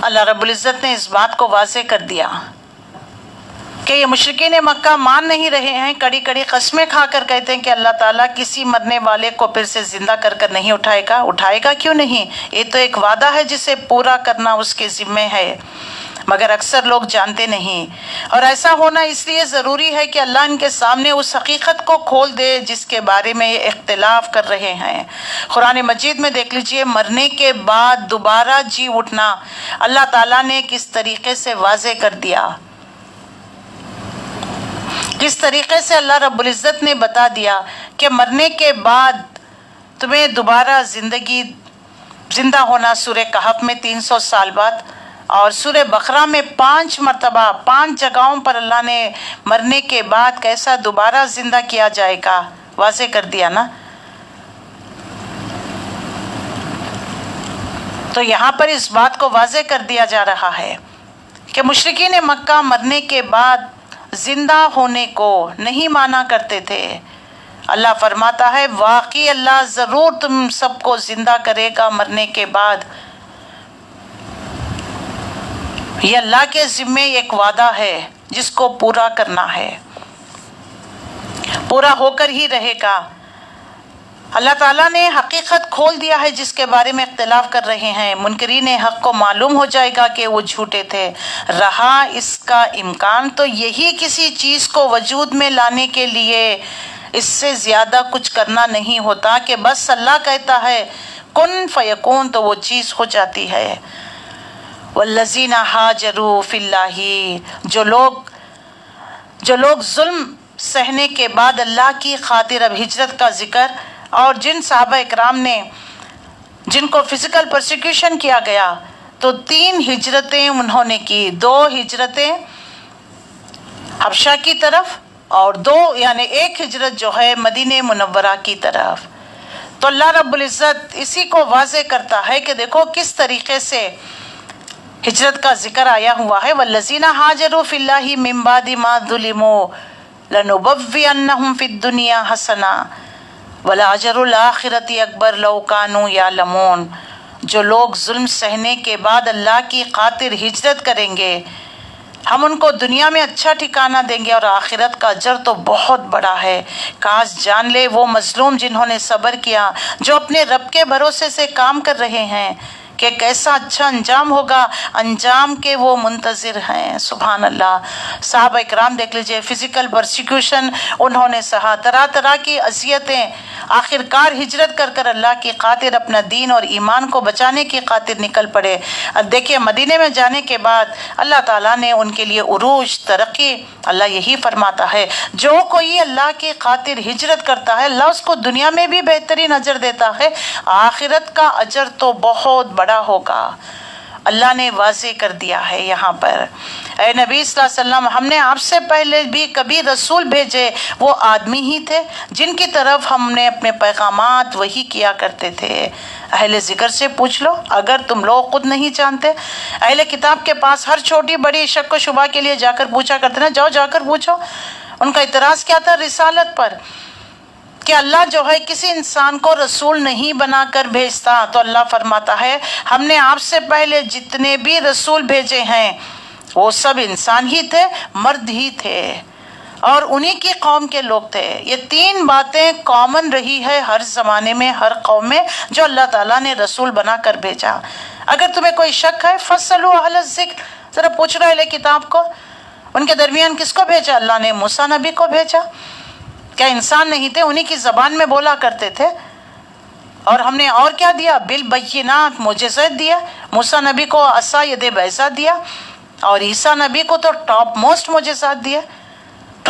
Speaker 1: اللہ رب العزت نے اس بات کو واضح کر دیا کہ یہ مشرکین مکہ مان نہیں رہے ہیں، کڑی کڑی قسمیں کھا کر کہتے ہیں کہ اللہ تعالیٰ کسی مرنے والے کو پھر سے زندہ کر کر نہیں اٹھائے گا کیوں نہیں؟ یہ تو ایک وعدہ ہے جسے پورا کرنا اس کے ذمے ہے، مگر اکثر لوگ جانتے نہیں، اور ایسا ہونا اس لیے ضروری ہے کہ اللہ ان کے سامنے اس حقیقت کو کھول دے جس کے بارے میں یہ اختلاف کر رہے ہیں۔ قرآن مجید میں دیکھ لیجئے، مرنے کے بعد دوبارہ جی اٹھنا اللہ تعالیٰ نے کس طریقے سے واضح کر دیا، کس طریقے سے اللہ رب العزت نے بتا دیا کہ مرنے کے بعد تمہیں دوبارہ زندہ ہونا، سورہ کہف میں 300 سال بعد، اور سورہ بقرہ میں 5 مرتبہ 5 جگہوں پر اللہ نے مرنے کے بعد کیسا دوبارہ زندہ کیا جائے گا واضح کر دیا نا۔ تو یہاں پر اس بات کو واضح کر دیا جا رہا ہے کہ مشرکین مکہ مرنے کے بعد زندہ ہونے کو نہیں مانا کرتے تھے۔ اللہ فرماتا ہے واقعی اللہ ضرور تم سب کو زندہ کرے گا مرنے کے بعد، یہ اللہ کے ذمے ایک وعدہ ہے جس کو پورا کرنا ہے، پورا ہو کر ہی رہے گا۔ اللہ تعالیٰ نے حقیقت کھول دیا ہے جس کے بارے میں اختلاف کر رہے ہیں، منکرین حق کو معلوم ہو جائے گا کہ وہ جھوٹے تھے۔ رہا اس کا امکان تو یہی کسی چیز کو وجود میں لانے کے لیے اس سے زیادہ کچھ کرنا نہیں ہوتا کہ بس اللہ کہتا ہے کن فیکون تو وہ چیز ہو جاتی ہے۔ والذین ہاجروا فی اللہ، جو لوگ ظلم سہنے کے بعد اللہ کی خاطر اب ہجرت کا ذکر، اور جن صحابہ اکرام نے جن کو فزیکل پرسیکیوشن کیا گیا تو 3 ہجرتیں انہوں نے کی، 2 ہجرتیں حبشہ کی طرف اور 2 یعنی 1 ہجرت جو ہے مدینہ منورہ کی طرف۔ تو اللہ رب العزت اسی کو واضح کرتا ہے کہ دیکھو کس طریقے سے ہجرت کا ذکر آیا ہوا ہے۔ والذین ہاجروا فی اللہ من بعد ما ظلموا لنبوئنہم فی الدنیا حسنہ وَلَأَجْرُ الْآخِرَةِ اکبر لَوْ كَانُوا يَعْلَمُونَ، جو لوگ ظلم سہنے کے بعد اللہ کی خاطر ہجرت کریں گے ہم ان کو دنیا میں اچھا ٹھکانہ دیں گے، اور آخرت کا اجر تو بہت بڑا ہے۔ کاش جان لے وہ مظلوم جنہوں نے صبر کیا، جو اپنے رب کے بھروسے سے کام کر رہے ہیں کہ کیسا اچھا انجام ہوگا، انجام کے وہ منتظر ہیں۔ سبحان اللہ۔ صحابہ اکرام دیکھ لیجئے، فزیکل پرسیکیوشن انہوں نے سہا، طرح طرح کی اذیتیں، آخرکار ہجرت کر کر اللہ کی خاطر اپنا دین اور ایمان کو بچانے کی خاطر نکل پڑے۔ اب دیکھیے مدینے میں جانے کے بعد اللہ تعالیٰ نے ان کے لیے عروج، ترقی، اللہ یہی فرماتا ہے جو کوئی اللہ کی خاطر ہجرت کرتا ہے اللہ اس کو دنیا میں بھی بہترین اجر دیتا ہے، آخرت کا اجر تو بہت بڑا ہوگا۔ اللہ نے واضح کر دیا ہے یہاں پر۔ اے نبی صلی اللہ علیہ وسلم، ہم نے آپ سے پہلے بھی کبھی رسول بھیجے، وہ آدمی ہی تھے جن کی طرف ہم نے اپنے پیغامات وحی کیا کرتے تھے۔ اہل ذکر سے پوچھ لو اگر تم لوگ خود نہیں جانتے۔ اہل کتاب کے پاس ہر چھوٹی بڑی شک و شبہ کے لیے جا کر پوچھا کرتے نا، جاؤ جا کر پوچھو۔ ان کا اعتراض کیا تھا؟ رسالت پر، کہ اللہ جو ہے کسی انسان کو رسول نہیں بنا کر بھیجتا۔ تو اللہ فرماتا ہے ہم نے آپ سے پہلے جتنے بھی رسول بھیجے ہیں وہ سب انسان ہی تھے، مرد ہی تھے، اور انہی کی قوم کے لوگ تھے۔ یہ 3 باتیں کامن رہی ہے ہر زمانے میں، ہر قوم میں، جو اللہ تعالیٰ نے رسول بنا کر بھیجا۔ اگر تمہیں کوئی شک ہے فَاسْأَلُوا أَهْلَ الذِّكْرِ، ذرا پوچھ رہا اہل کتاب کو، ان کے درمیان کس کو بھیجا؟ اللہ نے موسیٰ نبی کو بھیجا۔ کیا انسان نہیں تھے؟ انہی کی زبان میں بولا کرتے تھے۔ اور ہم نے اور کیا دیا؟ بالبینات، معجزات دیا۔ موسیٰ نبی کو عصا ید بیضاء دیا، اور عیسیٰ نبی کو تو ٹاپ موسٹ معجزات دیا۔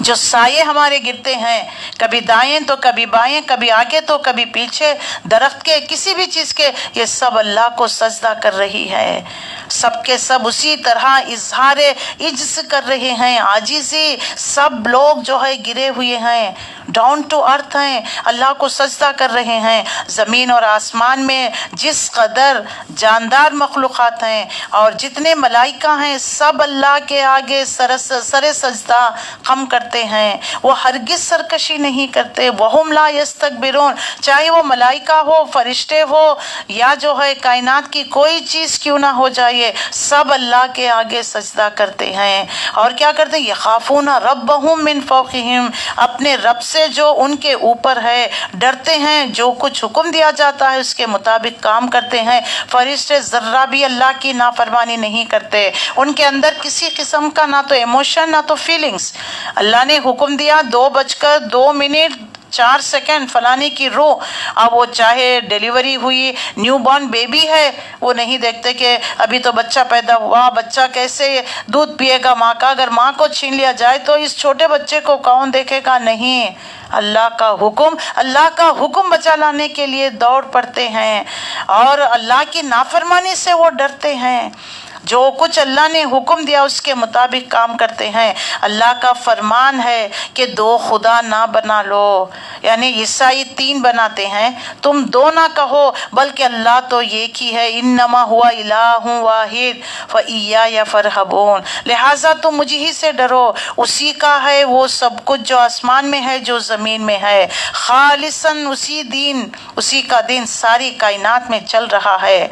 Speaker 1: جو سائے ہمارے گرتے ہیں، کبھی دائیں تو کبھی بائیں، کبھی آگے تو کبھی پیچھے، درخت کے کسی بھی چیز کے، یہ سب اللہ کو سجدہ کر رہی ہے، سب کے سب اسی طرح اظہار عجز کر رہے ہیں، عاجزی، سب لوگ جو ہے گرے ہوئے ہیں، ڈاؤن ٹو ارتھ ہیں، اللہ کو سجدہ کر رہے ہیں۔ زمین اور آسمان میں جس قدر جاندار مخلوقات ہیں اور جتنے ملائکہ ہیں، سب اللہ کے آگے سر سجدہ خم کرتے ہیں، وہ ہرگز سرکشی نہیں کرتے، وہم لا یستکبرون، چاہے وہ ملائکہ ہو، فرشتے ہو، یا جو ہے کائنات کی کوئی چیز کیوں نہ ہو جائے، سب اللہ کے آگے سجدہ کرتے ہیں۔ اور کیا کرتے ہیں؟ یخافون ربہم من فوقہم، اپنے رب سے جو ان کے اوپر ہے ڈرتے ہیں، جو کچھ حکم دیا جاتا ہے اس کے مطابق کام کرتے ہیں۔ فرشتے ذرہ بھی اللہ کی نافرمانی نہیں کرتے، ان کے اندر کسی قسم کا نہ تو ایموشن نہ تو فیلنگز۔ اللہ نے حکم دیا 2:02 فلانی کی روح، اب وہ چاہے ڈیلیوری ہوئی، نیو بورن بیبی ہے، وہ نہیں دیکھتے کہ ابھی تو بچہ پیدا ہوا، بچہ کیسے دودھ پیے گا ماں کا، اگر ماں کو چھین لیا جائے تو اس چھوٹے بچے کو کون دیکھے گا؟ نہیں، اللہ کا حکم بچا لانے کے لیے دوڑ پڑتے ہیں، اور اللہ کی نافرمانی سے وہ ڈرتے ہیں، جو کچھ اللہ نے حکم دیا اس کے مطابق کام کرتے ہیں۔ اللہ کا فرمان ہے کہ 2 خدا نہ بنا لو، یعنی عیسائی 3 بناتے ہیں، تم 2 نہ کہو بلکہ اللہ تو ایک ہی ہے، انما ہوا الہ واحد فایایا فرحبون، لہٰذا تم مجھ ہی سے ڈرو، اسی کا ہے وہ سب کچھ جو آسمان میں ہے جو زمین میں ہے، خالصاً اسی کا دین ساری کائنات میں چل رہا ہے۔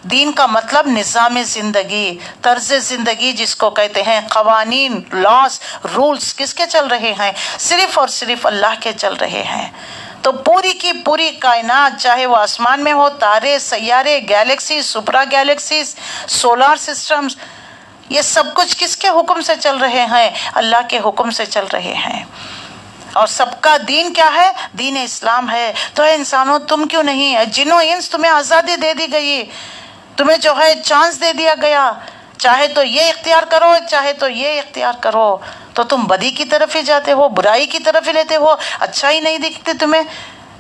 Speaker 1: دین کا مطلب نظام زندگی، طرز زندگی جس کو کہتے ہیں، قوانین، لاس، رولز کس کے چل رہے ہیں؟ صرف اور صرف اللہ کے چل رہے ہیں۔ تو پوری کی پوری کائنات، چاہے وہ آسمان میں ہو، تارے، سیارے، گیلیکسیز، سپرا گیلیکسیز، سولار سسٹمز، یہ سب کچھ کس کے حکم سے چل رہے ہیں؟ اللہ کے حکم سے چل رہے ہیں۔ اور سب کا دین کیا ہے؟ دین اسلام ہے۔ تو اے انسانوں، تم کیوں نہیں، جنوں انس، تمہیں آزادی دے دی گئی، تمہیں جو ہے چانس دے دیا گیا، چاہے تو یہ اختیار کرو، چاہے تو یہ اختیار کرو، تو تم بدی کی طرف ہی جاتے ہو، برائی کی طرف ہی لیتے ہو، اچھا ہی نہیں دکھتے تمہیں،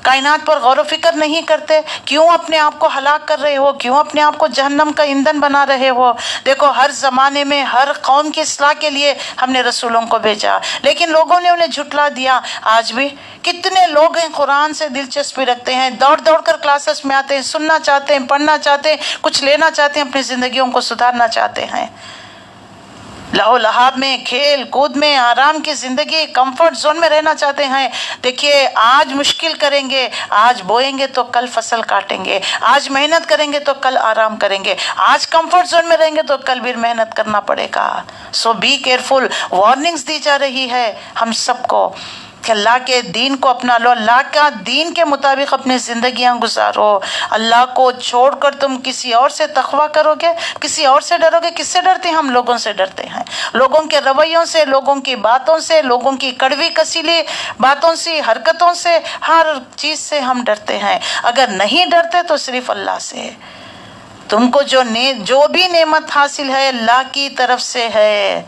Speaker 1: کائنات پر غور و فکر نہیں کرتے، کیوں اپنے آپ کو ہلاک کر رہے ہو، کیوں اپنے آپ کو جہنم کا ایندھن بنا رہے ہو؟ دیکھو، ہر زمانے میں ہر قوم کی اصلاح کے لیے ہم نے رسولوں کو بھیجا، لیکن لوگوں نے انہیں جھٹلا دیا۔ آج بھی کتنے لوگ ہیں قرآن سے دلچسپی رکھتے ہیں، دوڑ دوڑ کر کلاسز میں آتے ہیں، سننا چاہتے ہیں، پڑھنا چاہتے ہیں، کچھ لینا چاہتے ہیں، اپنی زندگیوں کو سدھارنا چاہتے ہیں، لہو لہاب میں، کھیل کود میں، آرام کی زندگی، کمفرٹ زون میں رہنا چاہتے ہیں۔ دیکھیے، آج مشکل کریں گے، آج بوئیں گے تو کل فصل کاٹیں گے، آج محنت کریں گے تو کل آرام کریں گے، آج کمفرٹ زون میں رہیں گے تو کل بھی محنت کرنا پڑے گا۔ سو بی کیئرفل، وارننگز دی جا رہی ہے ہم سب کو کہ اللہ کے دین کو اپنا لو، اللہ کا دین کے مطابق اپنی زندگیاں گزارو۔ اللہ کو چھوڑ کر تم کسی اور سے تقویٰ کرو گے، کسی اور سے ڈرو گے۔ کس سے ڈرتے ہیں؟ ہم لوگوں سے ڈرتے ہیں، لوگوں کے رویوں سے، لوگوں کی باتوں سے، لوگوں کی کڑوی کسیلی باتوں سے، حرکتوں سے، ہر چیز سے ہم ڈرتے ہیں۔ اگر نہیں ڈرتے تو صرف اللہ سے۔ تم کو جو بھی نعمت حاصل ہے اللہ کی طرف سے ہے۔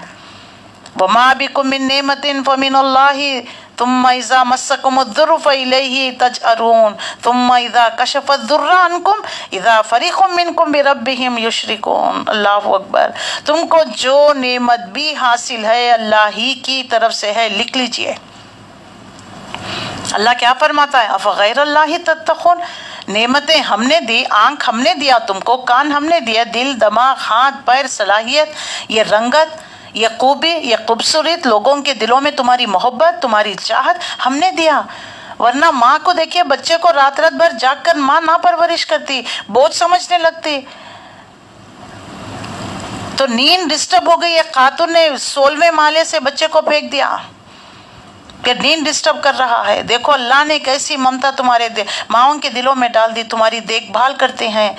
Speaker 1: وَمَا بِكُم مِّن نِّعْمَةٍ فَمِنَ اللَّهِ ثم اذا مسكم الضر فإليه تجأرون ثم اذا كشف الضر عنكم اذا فريق منكم بربهم يشركون۔ اللہ اکبر۔ تم کو جو نعمت بھی حاصل ہے اللہ ہی کی طرف سے ہے، لکھ لیجئے۔ اللہ کیا فرماتا ہے؟ افغیر اللہ تتقون، نعمتیں ہم نے دی، آنکھ ہم نے دیا تم کو، کان ہم نے دیا، دل، دماغ، ہاتھ، پیر، صلاحیت، یہ رنگت، یہ خوبی، یہ خوبصورت، لوگوں کے دلوں میں تمہاری محبت، تمہاری چاہت ہم نے دیا۔ ورنہ ماں کو دیکھیے، بچے کو رات بھر جاگ کر ماں نہ پرورش کرتی، بوجھ سمجھنے لگتی، تو نیند ڈسٹرب ہو گئی، ایک خاتون نے 16ویں مالے سے بچے کو پھینک دیا کہ نیند ڈسٹرب کر رہا ہے۔ دیکھو اللہ نے کیسی ممتا تمہارے ماؤں کے دلوں میں ڈال دی، تمہاری دیکھ بھال کرتے ہیں۔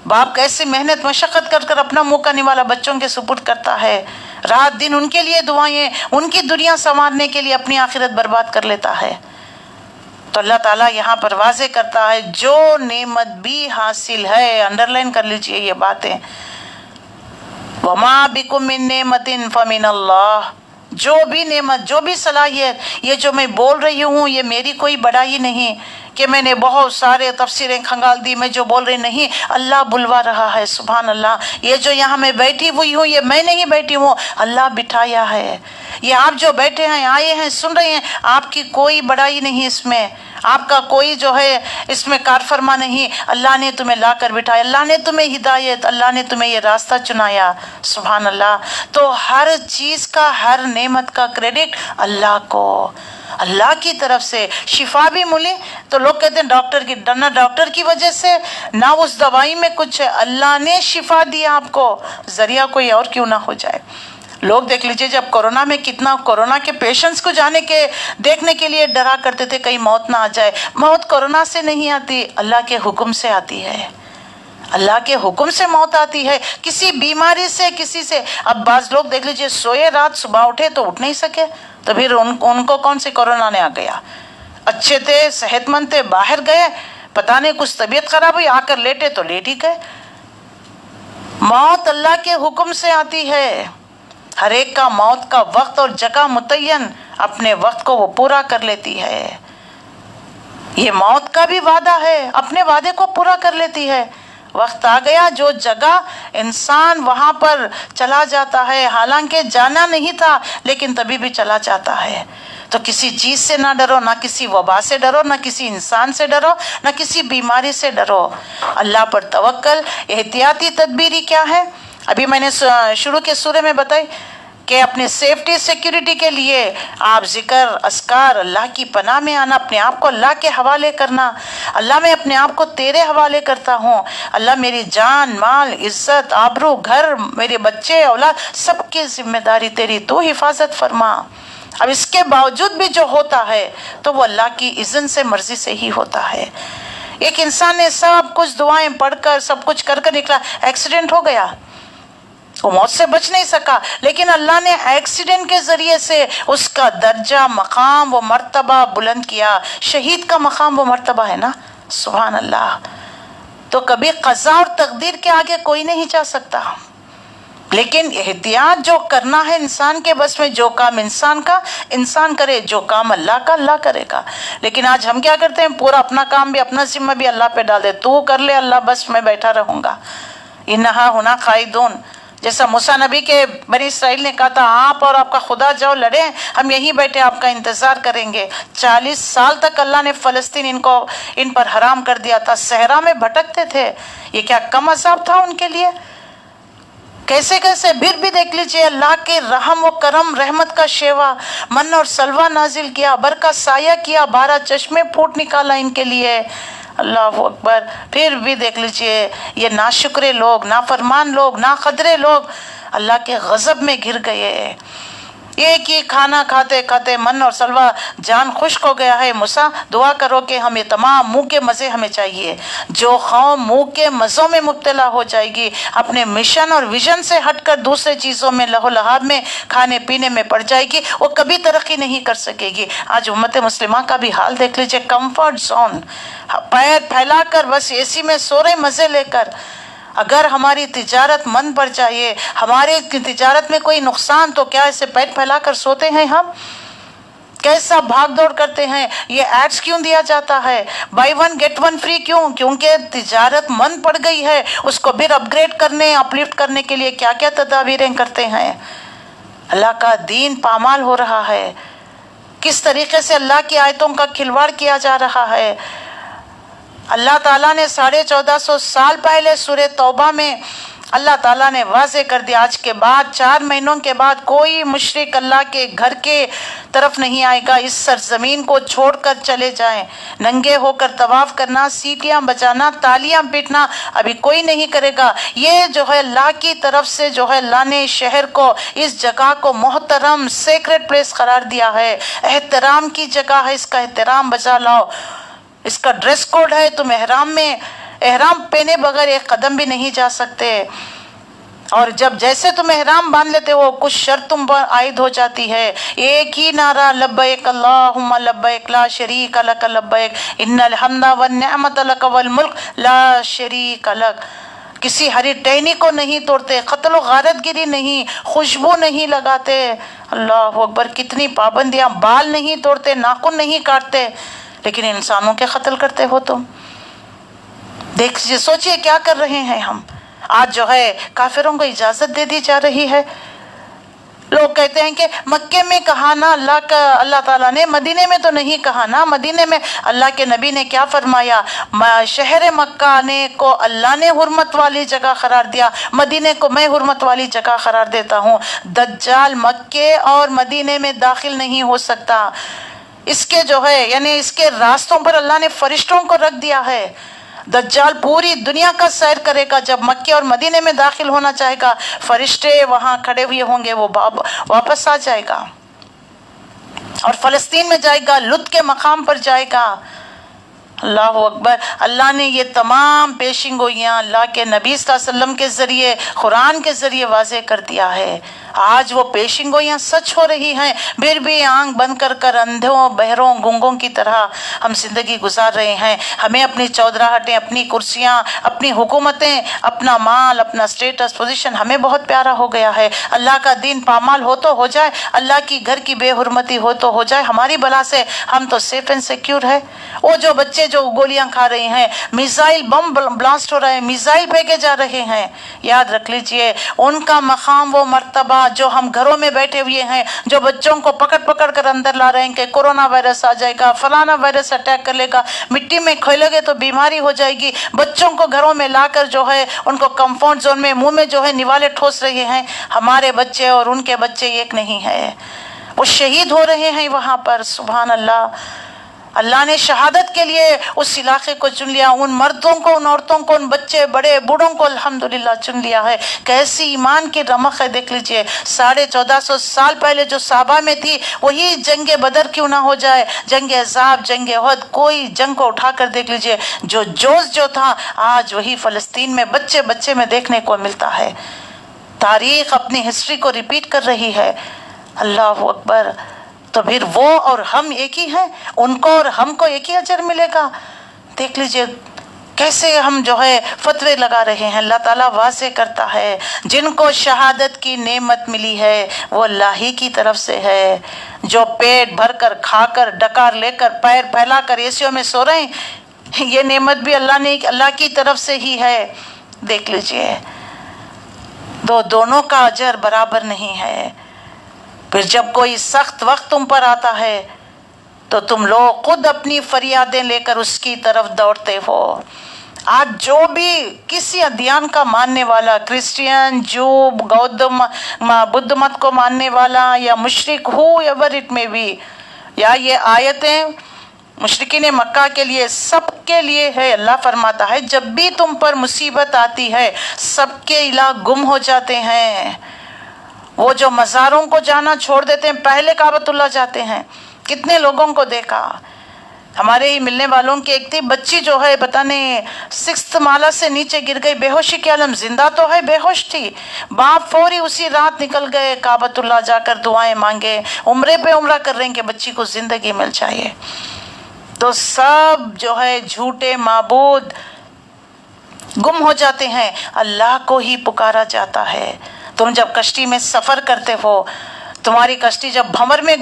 Speaker 1: باپ کیسے محنت مشقت کر اپنا منہ کا نوالا بچوں کے سپرد کرتا ہے، رات دن ان کے لیے دعائیں، ان کی دنیا سنوارنے کے لیے اپنی آخرت برباد کر لیتا ہے۔ تو اللہ تعالیٰ یہاں پر واضح کرتا ہے جو نعمت بھی حاصل ہے، انڈر لائن کر لیجئے یہ باتیں، وَمَا بِكُم مِّن نِّعْمَةٍ فَمِنَ اللَّهِ، جو بھی نعمت، جو بھی صلاحیت، یہ جو میں بول رہی ہوں یہ میری کوئی بڑائی نہیں کہ میں نے بہت سارے تفسیریں کھنگال دی، میں جو بول رہی نہیں، اللہ بلوا رہا ہے، سبحان اللہ۔ یہ جو یہاں میں بیٹھی ہوئی ہوں یہ میں نہیں بیٹھی ہوں، اللہ بٹھایا ہے۔ یہ آپ جو بیٹھے ہیں، آئے ہیں، سن رہے ہیں، آپ کی کوئی بڑائی نہیں اس میں، آپ کا کوئی جو ہے اس میں کار فرما نہیں، اللہ نے تمہیں لا کر بٹھایا، اللہ نے تمہیں ہدایت، اللہ نے تمہیں یہ راستہ چنایا، سبحان اللہ۔ تو ہر چیز کا، ہر نعمت کا کریڈٹ اللہ کو، اللہ کی طرف سے۔ شفا بھی ملی تو لوگ کہتے ہیں ڈاکٹر کی، نہ ڈاکٹر کی وجہ سے نہ اس دوائی میں کچھ ہے، اللہ نے شفا دیا آپ کو، ذریعہ کوئی اور کیوں نہ ہو جائے۔ لوگ دیکھ لیجئے جب کورونا میں کتنا کورونا کے پیشنٹس کو دیکھنے کے لیے ڈرا کرتے تھے کہیں موت نہ آ جائے۔ موت کورونا سے نہیں آتی، اللہ کے حکم سے آتی ہے، اللہ کے حکم سے موت آتی ہے، کسی بیماری سے، کسی سے۔ اب بعض لوگ دیکھ لیجئے سوئے رات، صبح اٹھے تو اٹھ نہیں سکے، تو پھر ان کو کون سے کورونا نے آ گیا؟ اچھے تھے، صحت مند تھے، باہر گئے، پتہ نہیں کچھ طبیعت خراب ہوئی، آ کر لیٹے تو لیٹ ہی گئے۔ موت اللہ کے حکم سے آتی ہے، ہر ایک کا موت کا وقت اور جگہ متعین، اپنے وقت کو وہ پورا کر لیتی ہے۔ یہ موت کا بھی وعدہ ہے، اپنے وعدے کو پورا کر لیتی ہے۔ وقت آ گیا، جو جگہ انسان وہاں پر چلا جاتا ہے، حالانکہ جانا نہیں تھا لیکن تبھی بھی چلا جاتا ہے۔ تو کسی چیز سے نہ ڈرو، نہ کسی وبا سے ڈرو، نہ کسی انسان سے ڈرو، نہ کسی بیماری سے ڈرو، اللہ پر توکل۔ احتیاطی تدبیری کیا ہے؟ ابھی میں نے شروع کے سورے میں بتائی کہ اپنے سیفٹی سیکیورٹی کے لیے آپ ذکر، اذکار، اللہ کی پناہ میں آنا، اپنے آپ کو اللہ کے حوالے کرنا۔ اللہ میں اپنے آپ کو تیرے حوالے کرتا ہوں، اللہ میری جان، مال، عزت، آبرو، گھر، میرے بچے، اولاد، سب کی ذمہ داری تیری، تو حفاظت فرما۔ اب اس کے باوجود بھی جو ہوتا ہے تو وہ اللہ کی اذن سے، مرضی سے ہی ہوتا ہے۔ ایک انسان نے سب کچھ دعائیں پڑھ کر، سب کچھ کر نکلا، ایکسیڈنٹ ہو گیا، وہ موت سے بچ نہیں سکا، لیکن اللہ نے ایکسیڈنٹ کے ذریعے سے اس کا درجہ، مقام، وہ مرتبہ بلند کیا۔ شہید کا مقام وہ مرتبہ ہے نا، سبحان اللہ۔ تو کبھی قضا اور تقدیر کے آگے کوئی نہیں جا سکتا، لیکن احتیاط جو کرنا ہے انسان کے بس میں، جو کام انسان کا انسان کرے، جو کام اللہ کا اللہ کرے گا۔ لیکن آج ہم کیا کرتے ہیں، پورا اپنا کام بھی، اپنا ذمہ بھی اللہ پہ ڈال دے، تو کر لے اللہ، بس میں بیٹھا رہوں گا۔ انہا ہونا قائدون، جیسا موسیٰ نبی کے بنی اسرائیل نے کہا تھا، آپ اور آپ کا خدا جاؤ لڑیں، ہم یہیں بیٹھے آپ کا انتظار کریں گے۔ 40 سال تک اللہ نے فلسطین ان پر حرام کر دیا تھا، صحرا میں بھٹکتے تھے، یہ کیا کم عذاب تھا ان کے لیے؟ کیسے پھر بھی دیکھ لیجئے اللہ کے رحم و کرم، رحمت کا شیوا، من اور سلوہ نازل کیا، بر کا سایہ کیا، 12 چشمے پھوٹ نکالا ان کے لیے، اللہ اکبر۔ پھر بھی دیکھ لیجئے یہ ناشکرے لوگ، نافرمان لوگ، ناقدرے لوگ اللہ کے غضب میں گر گئے۔ ایک ہی کھانا کھاتے کھاتے من اور سلوہ جان خشک ہو گیا ہے۔ موسیٰ دعا کرو کہ ہمیں تمام منہ کے مزے ہمیں چاہیے۔ جو قوم منہ کے مزوں میں مبتلا ہو جائے گی، اپنے مشن اور ویژن سے ہٹ کر دوسرے چیزوں میں، لہو لہاب میں، کھانے پینے میں پڑ جائے گی، وہ کبھی ترقی نہیں کر سکے گی۔ آج امت مسلمہ کا بھی حال دیکھ لیجئے، کمفرٹ زون، پیر پھیلا کر بس اے سی میں سو رہے مزے لے کر۔ اگر ہماری تجارت من پڑ جائے، ہمارے تجارت میں کوئی نقصان، تو کیا ایسے پیٹ پھیلا کر سوتے ہیں ہم؟ کیسا بھاگ دوڑ کرتے ہیں؟ یہ ایڈز کیوں دیا جاتا ہے؟ Buy one get one free کیوں؟ کیونکہ تجارت من پڑ گئی ہے، اس کو پھر اپ گریڈ کرنے، اپ لفٹ کرنے کے لیے کیا کیا تدابیریں کرتے ہیں۔ اللہ کا دین پامال ہو رہا ہے، کس طریقے سے اللہ کی آیتوں کا کھلواڑ کیا جا رہا ہے۔ اللہ تعالیٰ نے 1450 سال پہلے سورہ توبہ میں اللہ تعالیٰ نے واضح کر دیا، آج کے بعد 4 مہینوں کے بعد کوئی مشرک اللہ کے گھر کے طرف نہیں آئے گا، اس سرزمین کو چھوڑ کر چلے جائیں۔ ننگے ہو کر طواف کرنا، سیٹیاں بجانا، تالیاں پیٹنا ابھی کوئی نہیں کرے گا۔ یہ جو ہے اللہ کی طرف سے جو ہے اللہ نے شہر کو، اس جگہ کو محترم سیکرٹ پلیس قرار دیا ہے، احترام کی جگہ ہے، اس کا احترام بجا لاؤ۔ اس کا ڈریس کوڈ ہے، تم احرام پہنے بغیر ایک قدم بھی نہیں جا سکتے، اور جیسے تم احرام باندھ لیتے ہو کچھ شرط تم پر عائد ہو جاتی ہے۔ ایک ہی نعرہ، لبیک اللہم لبیک لا شریک لک لبیک ان الحمد والنعمت لک والملک لا شریک لک۔ کسی ہری ٹہنی کو نہیں توڑتے، قتل و غارت گری نہیں، خوشبو نہیں لگاتے، اللہ اکبر، کتنی پابندیاں، بال نہیں توڑتے، ناخن نہیں کاٹتے، لیکن انسانوں کے قتل کرتے ہو تم۔ دیکھیے، سوچئے کیا کر رہے ہیں ہم۔ آج جو ہے کافروں کو اجازت دے دی جا رہی ہے۔ لوگ کہتے ہیں کہ مکے میں کہا نا اللہ تعالیٰ نے، مدینے میں تو نہیں کہا نا۔ مدینے میں اللہ کے نبی نے کیا فرمایا؟ شہر مکہ کو اللہ نے حرمت والی جگہ قرار دیا، مدینے کو میں حرمت والی جگہ قرار دیتا ہوں۔ دجال مکے اور مدینے میں داخل نہیں ہو سکتا۔ اس کے جو ہے یعنی اس کے راستوں پر اللہ نے فرشتوں کو رکھ دیا ہے۔ دجال پوری دنیا کا سیر کرے گا، جب مکے اور مدینے میں داخل ہونا چاہے گا فرشتے وہاں کھڑے ہوئے ہوں گے، وہ واپس آ جائے گا اور فلسطین میں جائے گا، لط کے مقام پر جائے گا۔ اللہ اکبر، اللہ نے یہ تمام پیشین گوئیاں اللہ کے نبی صلی اللہ علیہ وسلم کے ذریعے، قرآن کے ذریعے واضح کر دیا ہے۔ آج وہ پیشین گوئیاں سچ ہو رہی ہیں، پھر بھی آنکھ بند کر اندھوں، بہروں، گونگوں کی طرح ہم زندگی گزار رہے ہیں۔ ہمیں اپنی چودراہٹیں، اپنی کرسیاں، اپنی حکومتیں، اپنا مال، اپنا سٹیٹس، پوزیشن ہمیں بہت پیارا ہو گیا ہے۔ اللہ کا دین پامال ہو تو ہو جائے، اللہ کی گھر کی بے حرمتی ہو تو ہو جائے، ہماری بلا سے ہم تو سیف اینڈ سیکیور ہے۔ وہ جو بچے جو گولیاں کھا رہے ہیں، میزائل بم بلاسٹ ہو رہے ہیں، میزائل پھینکے جا رہے ہیں، یاد رکھ لیجئے ان کا مقام، وہ مرتبہ جو ہم گھروں میں بیٹھے ہوئے ہیں، جو بچوں کو پکڑ کر اندر لا رہے ہیں کہ کورونا وائرس آ جائے گا، فلانا وائرس اٹیک کر لے گا، مٹی میں کھیلو گے تو بیماری ہو جائے گی، بچوں کو گھروں میں لا کر جو ہے ان کو کمفرٹ زون میں منہ میں جو ہے نوالے ٹھوس رہے ہیں۔ ہمارے بچے اور ان کے بچے ایک نہیں ہے، وہ شہید ہو رہے ہیں وہاں پر۔ سبحان اللہ، اللہ نے شہادت کے لیے اس علاقے کو چن لیا، ان مردوں کو، ان عورتوں کو، ان بچے بڑے بوڑھوں کو الحمدللہ چن لیا ہے۔ کیسی ایمان کی رمق ہے، دیکھ لیجئے 1450 سال پہلے جو صحابہ میں تھی، وہی جنگ بدر کیوں نہ ہو جائے، جنگ احزاب، جنگ احد، کوئی جنگ کو اٹھا کر دیکھ لیجئے، جو جوش جو تھا آج وہی فلسطین میں بچے بچے میں دیکھنے کو ملتا ہے۔ تاریخ اپنی ہسٹری کو ریپیٹ کر رہی ہے۔ اللہ اکبر، تو پھر وہ اور ہم ایک ہی ہیں، ان کو اور ہم کو ایک ہی اجر ملے گا۔ دیکھ لیجئے کیسے ہم جو ہے فتوے لگا رہے ہیں۔ اللہ تعالیٰ واضح کرتا ہے جن کو شہادت کی نعمت ملی ہے وہ اللہ ہی کی طرف سے ہے۔ جو پیٹ بھر کر کھا کر ڈکار لے کر پیر پھیلا کر ایسیوں میں سو رہے ہیں، یہ نعمت بھی اللہ کی طرف سے ہی ہے۔ دیکھ لیجئے دونوں کا اجر برابر نہیں ہے۔ پھر جب کوئی سخت وقت تم پر آتا ہے تو تم لوگ خود اپنی فریادیں لے کر اس کی طرف دوڑتے ہو۔ آج جو بھی کسی ادیان کا ماننے والا، کرسچین، جو بدھ مت کو ماننے والا یا مشرک ہو ایور اٹ میں بھی، یا یہ آیتیں مشرکین مکہ کے لیے، سب کے لیے ہے۔ اللہ فرماتا ہے جب بھی تم پر مصیبت آتی ہے سب کے الہ گم ہو جاتے ہیں۔ وہ جو مزاروں کو جانا چھوڑ دیتے ہیں، پہلے کعبۃ اللہ جاتے ہیں۔ کتنے لوگوں کو دیکھا، ہمارے ہی ملنے والوں کی ایک تھی بچی جو ہے پتہ نہیں 6 مالا سے نیچے گر گئی، بے ہوشی کے عالم، زندہ تو ہے بے ہوش تھی۔ باپ فوری اسی رات نکل گئے کعبۃ اللہ جا کر دعائیں مانگے، عمرے پہ عمرہ کر رہے ہیں کہ بچی کو زندگی مل جائے۔ تو سب جو ہے جھوٹے معبود گم ہو جاتے ہیں، اللہ کو ہی پکارا جاتا ہے۔ تم جب کشتی میں سفر کرتے ہو، تمہاری کشتی جب بھنور میں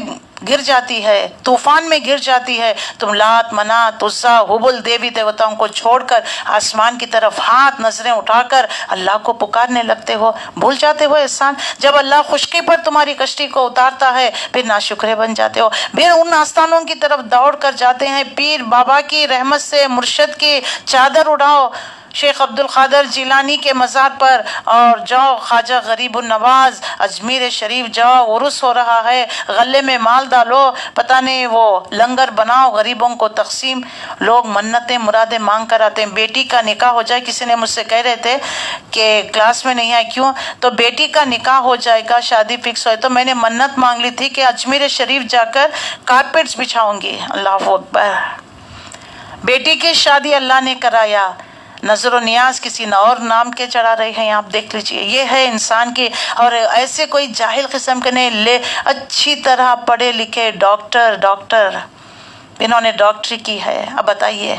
Speaker 1: گر جاتی ہے، طوفان میں گر جاتی ہے، تم لات، منات، عزا، حبل دیوی دیوتاؤں کو چھوڑ کر آسمان کی طرف ہاتھ نظریں اٹھا کر اللہ کو پکارنے لگتے ہو، بھول جاتے ہو احسان۔ جب اللہ خشکی پر تمہاری کشتی کو اتارتا ہے پھر ناشکرے بن جاتے ہو، پھر ان آستانوں کی طرف دوڑ کر جاتے ہیں، پیر بابا کی رحمت سے مرشد کی چادر اڑاؤ، شیخ عبد القادر جیلانی کے مزار پر، اور جاؤ خواجہ غریب النواز اجمیر شریف جاؤ، عرس ہو رہا ہے، غلے میں مال ڈالو، پتہ نہیں وہ لنگر بناؤ، غریبوں کو تقسیم۔ لوگ منتیں مرادیں مانگ کر آتے ہیں۔ بیٹی کا نکاح ہو جائے، کسی نے مجھ سے کہہ رہے تھے کہ کلاس میں نہیں آئے کیوں، تو بیٹی کا نکاح ہو جائے گا، شادی فکس ہوئے، تو میں نے منت مانگ لی تھی کہ اجمیر شریف جا کر کارپیٹس بچھاؤں گی۔ اللہ اکبر، بیٹی کی شادی اللہ نے کرایا، نظر و نیاز کسی اور نام کے چڑھا رہے ہیں۔ آپ دیکھ لیجئے، یہ ہے انسان کی، اور ایسے کوئی جاہل قسم کے نہیں، لے اچھی طرح پڑھے لکھے ڈاکٹر انہوں نے ڈاکٹری کی ہے۔ اب بتائیے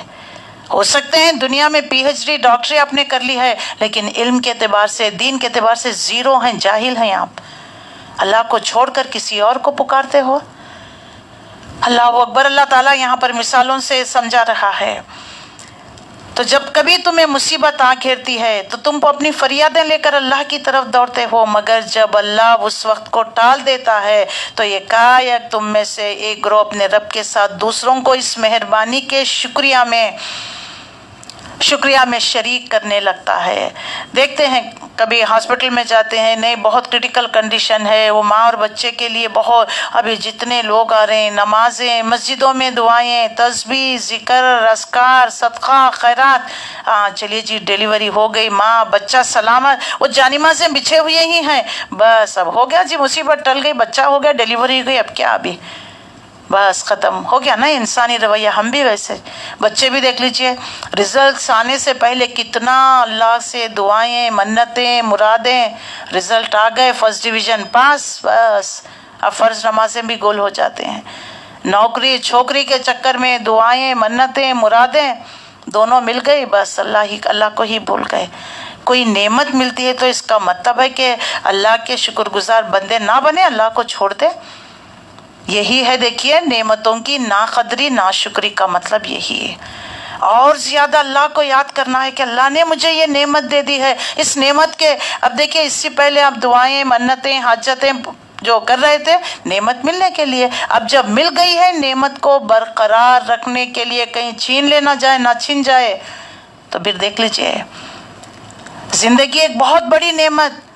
Speaker 1: ہو سکتے ہیں دنیا میں پی ایچ ڈی ڈاکٹری آپ نے کر لی ہے، لیکن علم کے اعتبار سے، دین کے اعتبار سے زیرو ہیں، جاہل ہیں آپ، اللہ کو چھوڑ کر کسی اور کو پکارتے ہو۔ اللہ اکبر۔ اللہ تعالیٰ یہاں پر مثالوں سے سمجھا رہا ہے۔ تو جب کبھی تمہیں مصیبت آ گھیرتی ہے تو تم اپنی فریادیں لے کر اللہ کی طرف دوڑتے ہو، مگر جب اللہ اس وقت کو ٹال دیتا ہے تو یہ کائک تم میں سے ایک گروہ اپنے رب کے ساتھ دوسروں کو اس مہربانی کے شکریہ میں شریک کرنے لگتا ہے۔ دیکھتے ہیں کبھی ہاسپٹل میں جاتے ہیں، نہیں بہت کرٹیکل کنڈیشن ہے، وہ ماں اور بچے کے لیے بہت، ابھی جتنے لوگ آ رہے ہیں، نمازیں، مسجدوں میں دعائیں، تسبیح، ذکر، اذکار، صدقہ، خیرات، چلیے جی ڈیلیوری ہو گئی، ماں بچہ سلامت، وہ جانمازیں بچھے ہوئے ہی ہیں، بس اب ہو گیا جی، مصیبت ٹل گئی، بچہ ہو گیا، ڈیلیوری ہو گئی، اب کیا، ابھی بس ختم ہو گیا نا انسانی رویہ۔ ہم بھی ویسے، بچے بھی دیکھ لیجئے، رزلٹس آنے سے پہلے کتنا اللہ سے دعائیں، منتیں، مرادیں، رزلٹ آ گئے، فرسٹ ڈویژن پاس، بس اب فرض نمازیں بھی گول ہو جاتے ہیں، نوکری چھوکری کے چکر میں دعائیں، منتیں، مرادیں دونوں مل گئی، بس اللہ کو ہی بھول گئے۔ کوئی نعمت ملتی ہے تو اس کا مطلب ہے کہ اللہ کے شکر گزار بندے نہ بنے، اللہ کو چھوڑ دے، یہی ہے۔ دیکھیے نعمتوں کی ناقدری، ناشکری کا مطلب یہی ہے۔ اور زیادہ اللہ کو یاد کرنا ہے کہ اللہ نے مجھے یہ نعمت دے دی ہے، اس نعمت کے، اب دیکھیے اس سے پہلے آپ دعائیں، منتیں، حاجتیں جو کر رہے تھے نعمت ملنے کے لیے، اب جب مل گئی ہے نعمت کو برقرار رکھنے کے لیے کہیں چھین لینا جائے، نہ چھن جائے، تو پھر دیکھ لیجئے زندگی ایک بہت بڑی نعمت،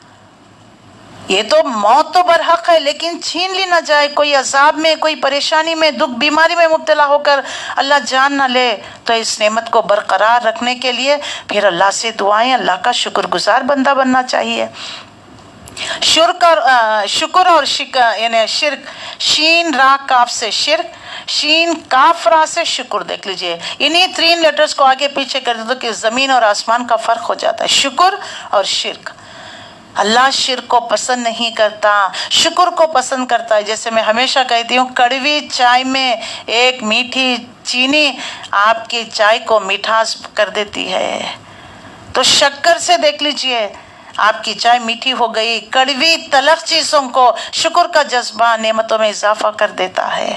Speaker 1: یہ تو موت تو برحق ہے، لیکن چھین لی نہ جائے، کوئی عذاب میں، کوئی پریشانی میں، دکھ بیماری میں مبتلا ہو کر اللہ جان نہ لے، تو اس نعمت کو برقرار رکھنے کے لیے پھر اللہ سے دعائیں، اللہ کا شکر گزار بندہ بننا چاہیے۔ شکر اور یعنی شرک، شین را کاف سے شرک، شین کاف را سے شکر، دیکھ لیجئے انہی 3 لیٹرز کو آگے پیچھے کر دے تو کہ زمین اور آسمان کا فرق ہو جاتا ہے، شکر اور شرک۔ اللہ شرک کو پسند نہیں کرتا، شکر کو پسند کرتا ہے۔ جیسے میں ہمیشہ کہتی ہوں، کڑوی چائے میں ایک میٹھی چینی آپ کی چائے کو میٹھاس کر دیتی ہے، تو شکر سے دیکھ لیجئے آپ کی چائے میٹھی ہو گئی۔ کڑوی تلخ چیزوں کو شکر کا جذبہ نعمتوں میں اضافہ کر دیتا ہے۔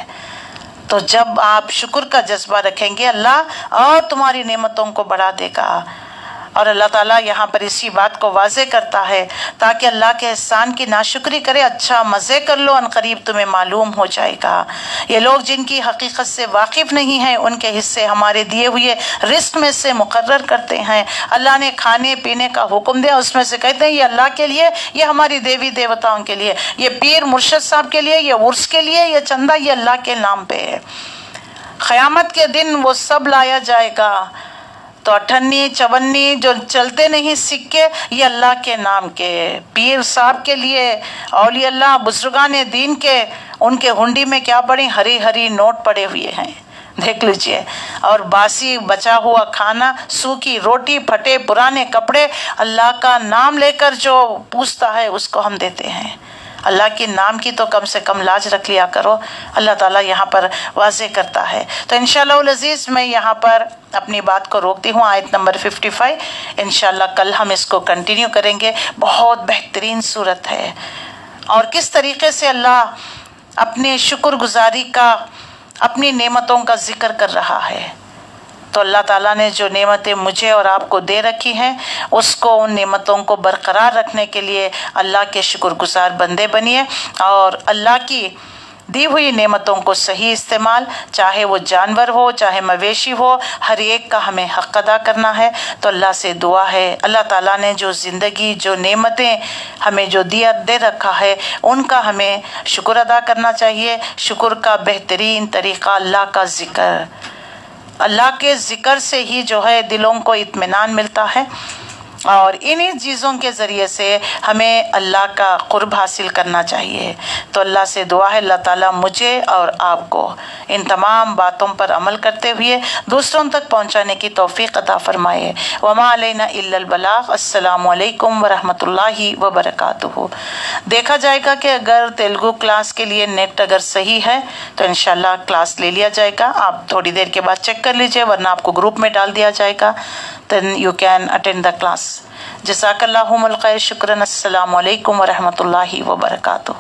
Speaker 1: تو جب آپ شکر کا جذبہ رکھیں گے، اللہ اور تمہاری نعمتوں کو بڑھا دے گا۔ اور اللہ تعالیٰ یہاں پر اسی بات کو واضح کرتا ہے تاکہ اللہ کے احسان کی ناشکری کرے، اچھا مزے کر لو، ان قریب تمہیں معلوم ہو جائے گا۔ یہ لوگ جن کی حقیقت سے واقف نہیں ہیں، ان کے حصے ہمارے دیے ہوئے رزق میں سے مقرر کرتے ہیں۔ اللہ نے کھانے پینے کا حکم دیا، اس میں سے کہتے ہیں یہ اللہ کے لیے، یہ ہماری دیوی دیوتاؤں کے لیے، یہ پیر مرشد صاحب کے لیے، یہ عرس کے لیے، یہ چندہ یہ اللہ کے نام پہ ہے۔ قیامت کے دن وہ سب لایا جائے گا، تو 58 54 جو چلتے نہیں سکے، یہ اللہ کے نام کے، پیر صاحب کے لیے، اولیاء اللہ، بزرگان دین کے، ان کے ہنڈی میں کیا پڑے، ہری ہری نوٹ پڑے ہوئے ہیں، دیکھ لیجئے، اور باسی بچا ہوا کھانا، سوکھی روٹی، پھٹے پرانے کپڑے، اللہ کا نام لے کر جو پوچھتا ہے اس کو ہم دیتے ہیں۔ اللہ کے نام کی تو کم سے کم لاج رکھ لیا کرو، اللہ تعالیٰ یہاں پر واضح کرتا ہے۔ تو انشاءاللہ العزیز میں یہاں پر اپنی بات کو روکتی ہوں، آیت نمبر 55، انشاءاللہ کل ہم اس کو کنٹینیو کریں گے۔ بہت بہترین صورت ہے، اور کس طریقے سے اللہ اپنے شکر گزاری کا، اپنی نعمتوں کا ذکر کر رہا ہے۔ تو اللہ تعالیٰ نے جو نعمتیں مجھے اور آپ کو دے رکھی ہیں، اس کو، ان نعمتوں کو برقرار رکھنے کے لیے اللہ کے شکر گزار بندے بنیے، اور اللہ کی دی ہوئی نعمتوں کو صحیح استعمال، چاہے وہ جانور ہو، چاہے مویشی ہو، ہر ایک کا ہمیں حق ادا کرنا ہے۔ تو اللہ سے دعا ہے، اللہ تعالیٰ نے جو زندگی، جو نعمتیں ہمیں جو دے رکھا ہے، ان کا ہمیں شکر ادا کرنا چاہیے۔ شکر کا بہترین طریقہ اللہ کا ذکر، اللہ کے ذکر سے ہی جو ہے دلوں کو اطمینان ملتا ہے، اور انہی چیزوں کے ذریعے سے ہمیں اللہ کا قرب حاصل کرنا چاہیے۔ تو اللہ سے دعا ہے اللہ تعالیٰ مجھے اور آپ کو ان تمام باتوں پر عمل کرتے ہوئے دوسروں تک پہنچانے کی توفیق عطا فرمائے۔ وما علینا الا البلاغ۔ السلام علیکم ورحمۃ اللہ وبرکاتہ۔ دیکھا جائے گا کہ اگر تیلگو کلاس کے لیے نیٹ اگر صحیح ہے تو انشاءاللہ کلاس لے لیا جائے گا، آپ تھوڑی دیر کے بعد چیک کر لیجئے، ورنہ آپ کو گروپ میں ڈال دیا جائے گا، then you can attend the class۔ جزاک اللہم الخیر، شکراً۔ السلام علیکم ورحمۃ اللہ وبرکاتہ۔